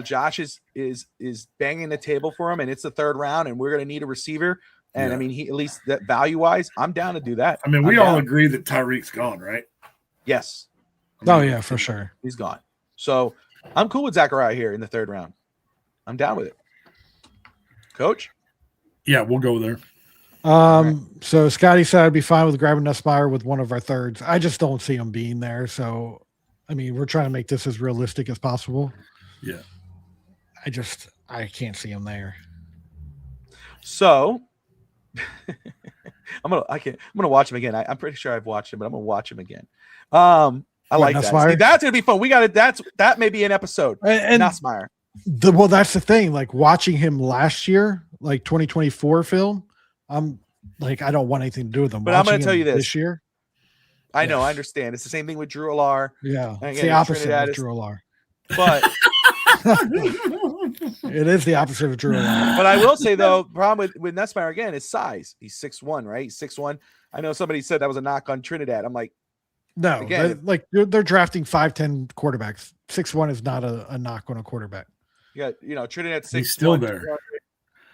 Josh is banging the table for him and it's the third round and we're going to need a receiver and I mean he at least that value wise, I'm down to do that. I mean, we all agree that Tyreek's gone, right? Yes. For sure. He's gone. So I'm cool with Zachariah here in the third round. I'm down with it. Coach? Yeah, we'll go there. So Scotty said I'd be fine with grabbing Nussmeier with one of our thirds. I just don't see him being there. So, I mean, we're trying to make this as realistic as possible. Yeah. I can't see him there. So I'm gonna watch him again. I'm pretty sure I've watched him, but I'm gonna watch him again. I like that. See, that's gonna be fun. We got it. That may be an episode. And Nussmeier. Well, that's the thing. Like watching him last year, like 2024 film, I'm like, I don't want anything to do with him. But I'm going to tell you this year. I know, I understand. It's the same thing with Drew Alar. Yeah, again, it's the opposite of Drew Alar. But it is the opposite of Drew Alar. But I will say though, problem with Nussmeier again is size. He's 6'1", right? He's 6'1". I know somebody said that was a knock on Trinidad. I'm like, no, again, they're drafting 5'10" quarterbacks. 6'1" is not a knock on a quarterback. Yeah, Trinidad's 6'1". He's still there.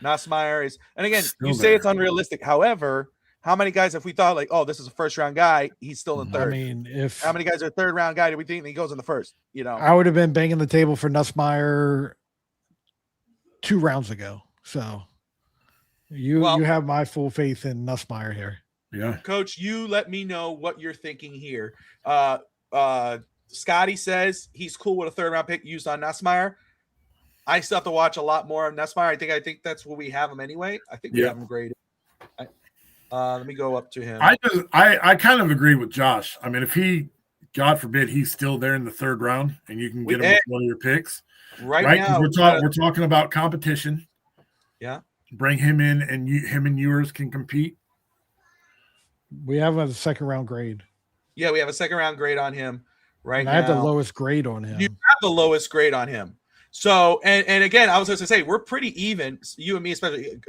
Nussmeier is, and again, Still you say there. it's unrealistic. However, how many guys, if we thought like, oh, this is a first round guy, he's still in third. I mean, how many guys are third round guy do we think he goes in the first? I would have been banging the table for Nussmeier 2 rounds ago. So you have my full faith in Nussmeier here. Yeah, Coach, you let me know what you're thinking here. Scotty says he's cool with a third round pick used on Nussmeier. I still have to watch a lot more of Nussmeier. I think that's where we have him anyway. I think we have him graded. Let me go up to him. I kind of agree with Josh. I mean, if he, God forbid, he's still there in the third round and you can get him with one of your picks. Right now, we're talking about competition. Yeah. Bring him in and him and yours can compete. We have a second round grade. Yeah, we have a second round grade on him right now. I have the lowest grade on him. You have the lowest grade on him. So, and again, I was going to say, we're pretty even. You and me, especially,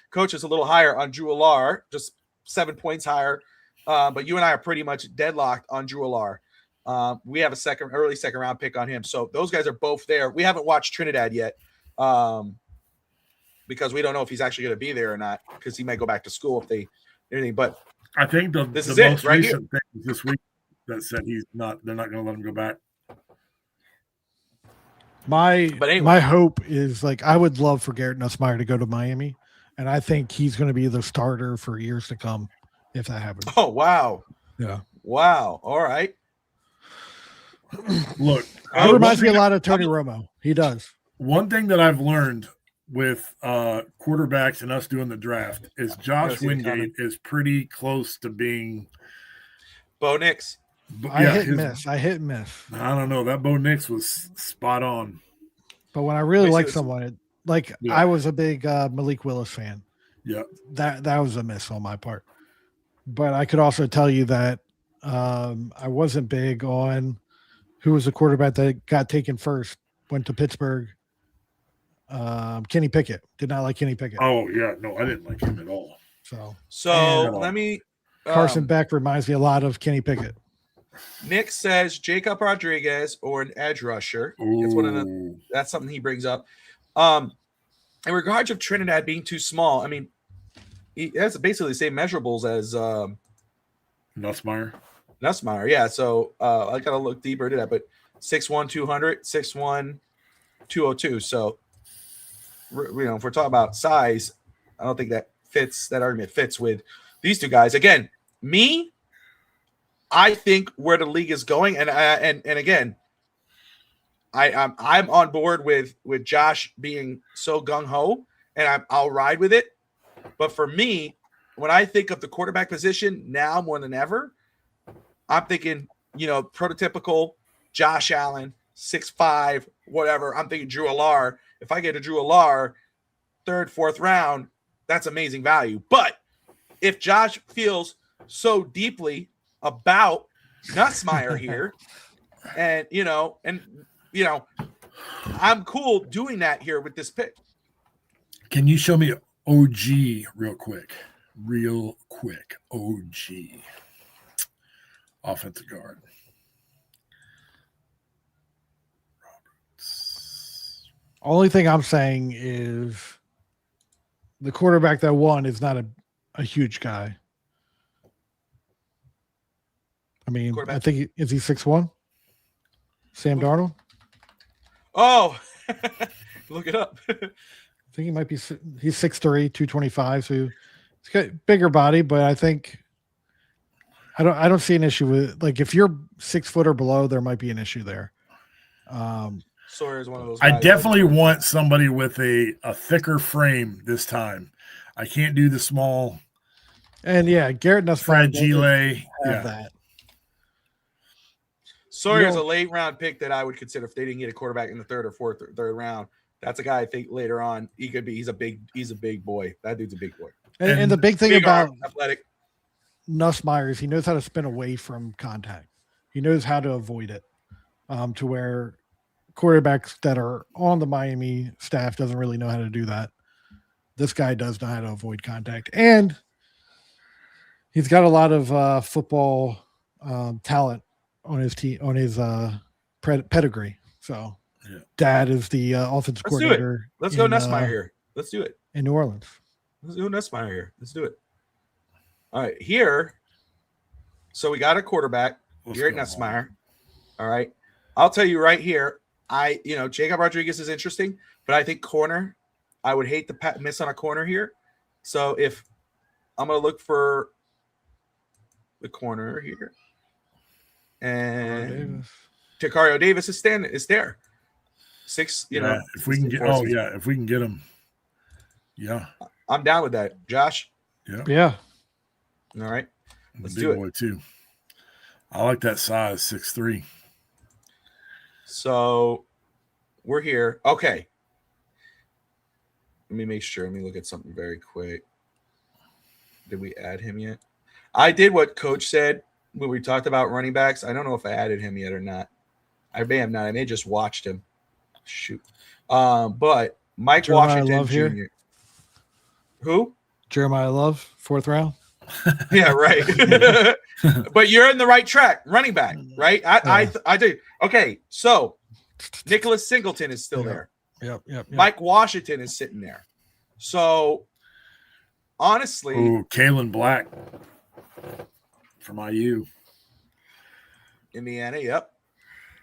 Coach is a little higher on Drew Alar, just 7 points higher. But you and I are pretty much deadlocked on Drew Alar. We have a early second round pick on him. So those guys are both there. We haven't watched Trinidad yet because we don't know if he's actually going to be there or not, because he might go back to school if they anything. But I think the most recent thing this week that said they're not going to let him go back. My hope is, like, I would love for Garrett Nussmeier to go to Miami, and I think he's going to be the starter for years to come if that happens. Oh, wow. Yeah. Wow. All right. Look, he reminds me a lot of Tony Romo. He does. One thing that I've learned with quarterbacks and us doing the draft is Josh Wingate is pretty close to being Bo Nix. I hit and miss. I don't know. That Bo Nix was spot on. But when I really like someone, I was a big Malik Willis fan. Yeah. That was a miss on my part. But I could also tell you that I wasn't big on who was the quarterback that got taken first, went to Pittsburgh. Kenny Pickett. Did not like Kenny Pickett. Oh, yeah. No, I didn't like him at all. So let me. Carson Beck reminds me a lot of Kenny Pickett. Nick says Jacob Rodriguez or an edge rusher. That's something he brings up. In regards of Trinidad being too small, I mean, he has basically the same measurables as Nussmeier. Yeah. So I got to look deeper into that, but 6'1", 200, 6'1", 202. So, if we're talking about size, I don't think that argument fits with these two guys. Again, I think where the league is going, and again, I'm on board with Josh being so gung ho, and I'll ride with it. But for me, when I think of the quarterback position now more than ever, I'm thinking prototypical Josh Allen, 6'5", whatever. I'm thinking Drew Alar. If I get a Drew Alar, 3rd, 4th round, that's amazing value. But if Josh feels so deeply about Nussmeier here, and I'm cool doing that here with this pick. Can you show me OG real quick? OG offensive guard. Only thing I'm saying is the quarterback that won is not a huge guy. I mean, I think is he 6'1"? Sam Darnold? Oh, look it up. think he might be. He's 6'3", 225, so he's got bigger body. But I think I don't see an issue with, like, if you're 6 foot or below, there might be an issue there. Sawyer is one of those I guys definitely want somebody with a thicker frame this time. I can't do the small. And yeah, Garrett Nussmeier Fragile. have that. Sawyer's a late round pick that I would consider if they didn't get a quarterback in the third round. That's a guy I think later on he could be. He's a big boy. That dude's a big boy. And the big thing big about arm, athletic. Nussmeier is he knows how to spin away from contact. He knows how to avoid it, to where quarterbacks that are on the Miami staff doesn't really know how to do that. This guy does know how to avoid contact, and he's got a lot of football talent on his team, on his pedigree. So, Dad is the offensive coordinator. Let's go Nussmeier here. Let's do it in New Orleans. Let's do Nussmeier here. Let's do it. All right, here. So we got a quarterback, Garrett Nussmeier. All right, I'll tell you right here. Jacob Rodriguez is interesting, but I think corner. I would hate to miss on a corner here. So if I'm going to look for the corner here, and Takario Davis is there. 6, if we can get, if we can get him, I'm down with that. Josh, yeah. All right, let's big do it. Boy too. I like that size, 6'3". So we're here. Okay. Let me make sure. Let me look at something very quick. Did we add him yet? I did what Coach said when we talked about running backs. I don't know if I added him yet or not. I may have not. I may have just watched him. Shoot. But Mike Jeremiah Washington Love Jr. Here. Who? Jeremiah Love, 4th round. Yeah, right. But you're in the right track. Running back, right? I do. Okay, so Nicholas Singleton is still there. Yep. Mike Washington is sitting there. So, honestly. Kalen Black from IU. Indiana, yep.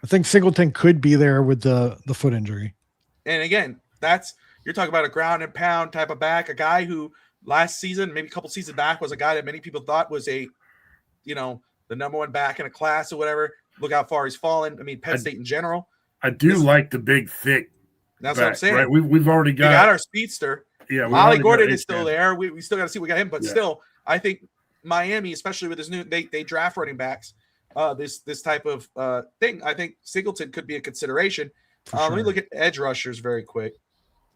I think Singleton could be there with the foot injury. And again, you're talking about a ground and pound type of back, a guy who last season, maybe a couple seasons back, was a guy that many people thought was the number one back in a class or whatever. Look how far he's fallen. I mean, Penn State in general. I do like the big, thick. That's back, what I'm saying. Right? We've already got. We got our speedster. Yeah, Ollie Gordon is still there. We still got to see what we got him, but still, I think Miami, especially with this new, they draft running backs. This type of thing. I think Singleton could be a consideration. Sure. Let me look at edge rushers very quick.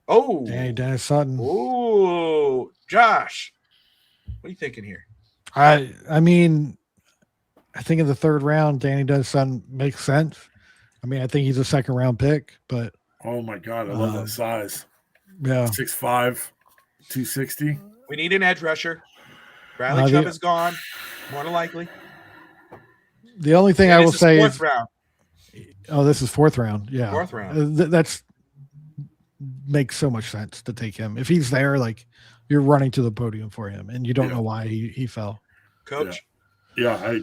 Oh, hey, Dennis Sutton. Oh, Josh, what are you thinking here? I mean, I think in the 3rd round, Danny Dennis Sutton makes sense. I mean, I think he's a 2nd round pick, but oh my God, I love that size. Yeah, 6'5", 260. We need an edge rusher. Bradley Chubb is gone, more than likely. The only thing I will say is 4th round. Oh, this is 4th round. Yeah, 4th round. That's makes so much sense to take him. If he's there, like, you're running to the podium for him, and you don't know why he fell. Coach. Yeah.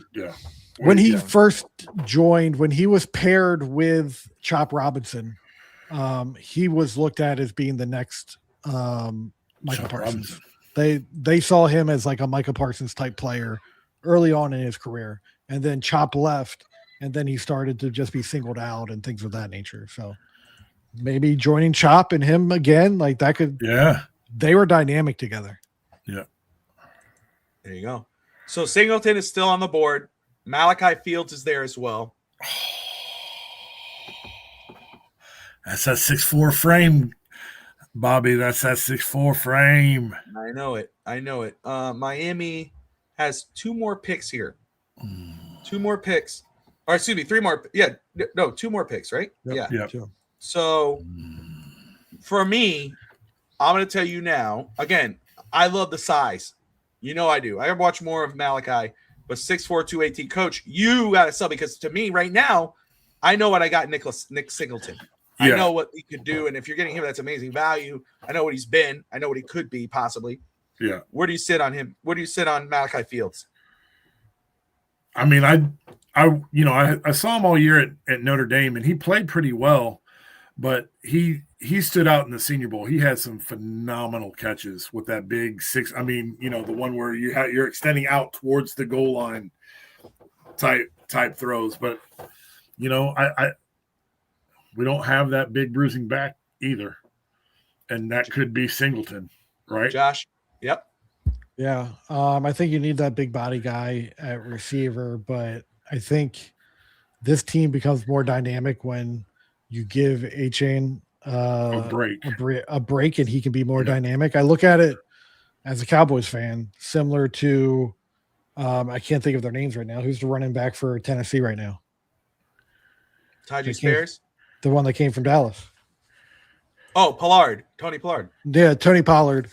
When he first joined, when he was paired with Chop Robinson, he was looked at as being the next Micah Parsons. They saw him as like a Micah Parsons type player early on in his career, and then Chop left, and then he started to just be singled out and things of that nature. So maybe joining Chop and him again, like that could. Yeah, they were dynamic together. Yeah, there you go. So Singleton is still on the board. Malachi Fields is there as well. That's that 6'4" frame, Bobby. That's that 6'4" frame. I know it. Miami has 2 more picks here. 2 more picks. Or excuse me, 3 more. Yeah, no, 2 more picks, right? Yep. Yeah. So for me, I'm going to tell you now, again, I love the size. You know I do. I watch more of Malachi, but 6'4", 218. Coach, you got to sell, because to me right now, I know what I got Nick Singleton. I know what he could do, and if you're getting him, that's amazing value. I know what he's been. I know what he could be possibly. Yeah. Where do you sit on him? Where do you sit on Malachi Fields? I mean, I saw him all year at Notre Dame, and he played pretty well, but he he stood out in the Senior Bowl. He had some phenomenal catches with that big six. I mean, the one where you're extending out towards the goal line type throws. But I we don't have that big bruising back either, and that could be Singleton, right? Josh. Yep. Yeah. I think you need that big body guy at receiver, but I think this team becomes more dynamic when you give A-Chain A break and he can be more dynamic. I look at it as a Cowboys fan, similar to I can't think of their names right now. Who's the running back for Tennessee right now? Tajay Spears? The one that came from Dallas. Oh, Pollard. Tony Pollard. Yeah, Tony Pollard.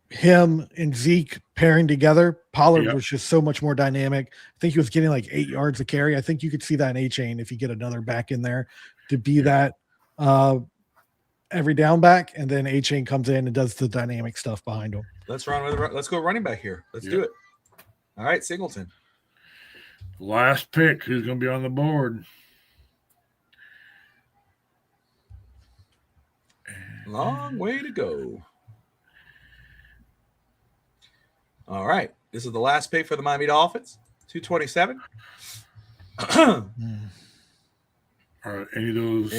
Him and Zeke pairing together. Pollard was just so much more dynamic. I think he was getting like 8 yards a carry. I think you could see that in A-Chain if you get another back in there to be that every down back, and then A-Chain comes in and does the dynamic stuff behind him. Let's go running back here. Let's do it. All right, Singleton. Last pick. Who's going to be on the board? Long way to go. All right. This is the last pick for the Miami Dolphins. 227. All right. Any of those?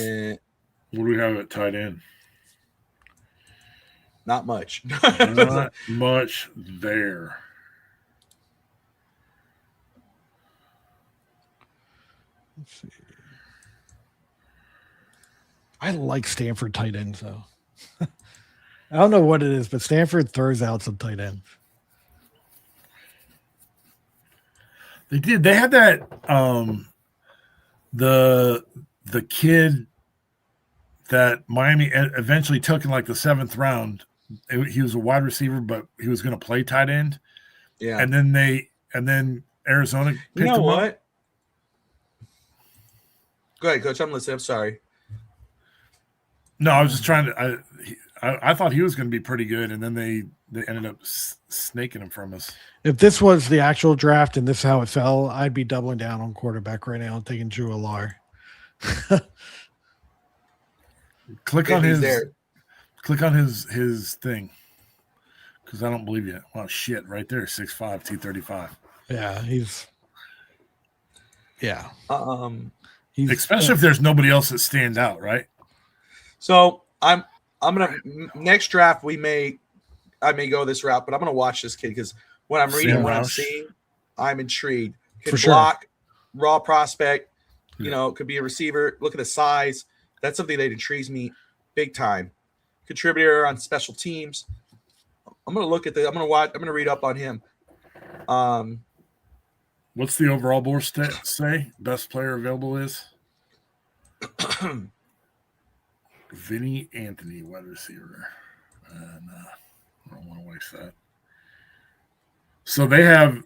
What do we have at tight end? Not much. Not much there. Let's see. I like Stanford tight ends, though. I don't know what it is, but Stanford throws out some tight ends. They did. They had that the kid that Miami eventually took in like the 7th round. He was a wide receiver, but he was going to play tight end. Yeah. And then Arizona picked him up. Go ahead, Coach. I'm listening. I'm sorry. No, I was just trying to. I thought he was going to be pretty good, and then they ended up snaking him from us. If this was the actual draft and this is how it fell, I'd be doubling down on quarterback right now and taking Drew Allar. Click on his thing, because I don't believe you. Well, shit, right there, 6'5", 235. Yeah, he's especially if there's nobody else that stands out, right? So I'm gonna next draft I may go this route, but I'm gonna watch this kid because when I'm reading what I'm seeing, I'm intrigued. Can block, raw prospect, could be a receiver. Look at the size. That's something that intrigues me big time. Contributor on special teams. I'm gonna look at I'm gonna read up on him. What's the overall board say? Best player available is Vinny Anthony, wide receiver. And I don't want to waste that. So they have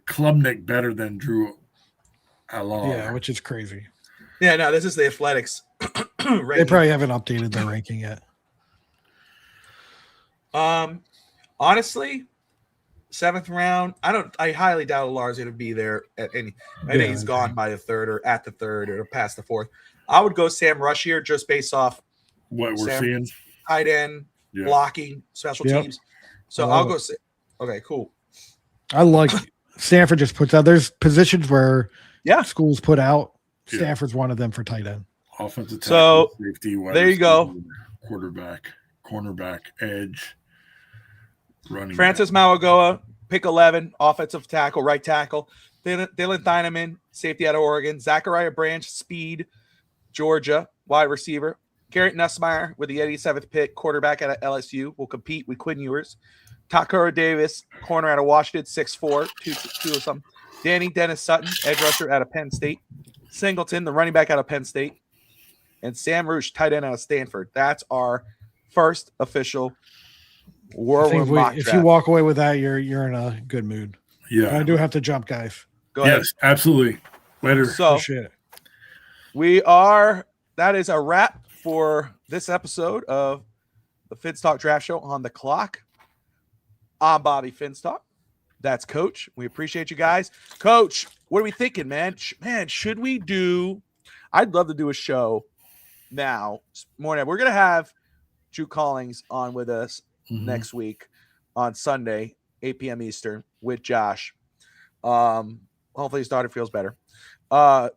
Klubnik better than Drew Allar. Yeah, which is crazy. Yeah, no, this is the Athletics. They probably haven't updated their ranking yet. Honestly, 7th round. I highly doubt Allar's going to be there at any. I think he's gone by the 3rd or at the 3rd or past the 4th. I would go Sam Rush here just based off what we're seeing. Tight end, blocking, special teams. So I'll go. Okay, cool. I like Stanford just puts out. There's positions where schools put out. Stanford's one of them for tight end. Offensive tackle, so safety, there you go. Quarterback, cornerback, edge, running. Francis Mauagoa, pick 11, offensive tackle, right tackle. Dylan Dynaman, safety out of Oregon. Zachariah Branch, speed, Georgia, wide receiver. Garrett Nussmeier with the 87th pick, quarterback out of LSU, will compete with Quinn Ewers. Takara Davis, corner out of Washington, 6'4", 2 of some. Danny Dennis Sutton, edge rusher out of Penn State. Singleton, the running back out of Penn State. And Sam Roosh, tight end out of Stanford. That's our first official War Room mock draft. If you walk away with that, you're in a good mood. Yeah. I do have to jump, guys. Go ahead. Yes, absolutely. Later. So that is a wrap for this episode of the Finstock Draft Show on the clock. I'm Bobby Finstock. That's Coach. We appreciate you guys. Coach, what are we thinking, man? Should we do – I'd love to do a show now. We're going to have Drew Collins on with us next week on Sunday, 8 p.m. Eastern with Josh. Hopefully his daughter feels better. But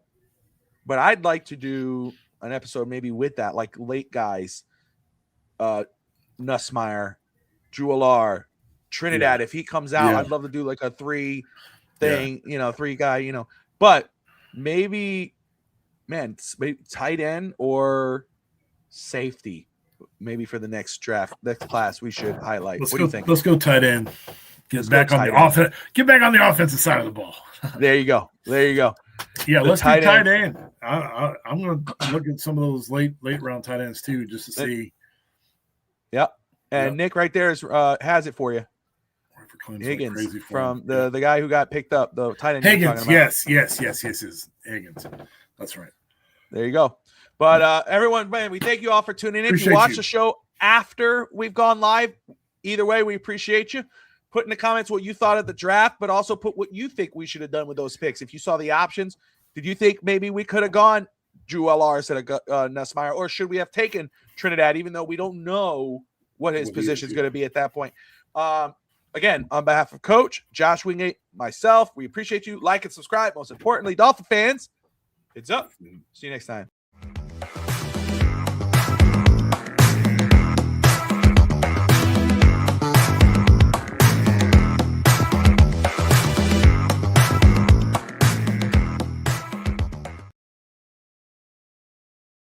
I'd like to do an episode maybe with that, like late guys, Nussmeier, Drew Alar, Trinidad. If he comes out, I'd love to do like a 3 thing, 3 guy, but maybe tight end or safety, maybe for the next class we should highlight. What do you think? Let's go tight end. Get back on the offensive side of the ball. There you go. Yeah, let's do tight end. I'm going to look at some of those late round tight ends too, just to see. Yep. And Nick right there has it for you. Higgins from the guy who got picked up, the tight end. Higgins, yes. Higgins. That's right. There you go. But everyone, man, we thank you all for tuning in. If you watch the show after we've gone live, either way, we appreciate you. Put in the comments what you thought of the draft, but also put what you think we should have done with those picks. If you saw the options, did you think maybe we could have gone Drew Alar instead of Nussmeier, or should we have taken Trinidad, even though we don't know what his position is going to be at that point? Again, on behalf of Coach, Josh Wingate, myself, we appreciate you. Like and subscribe. Most importantly, Dolphin fans, it's up. See you next time.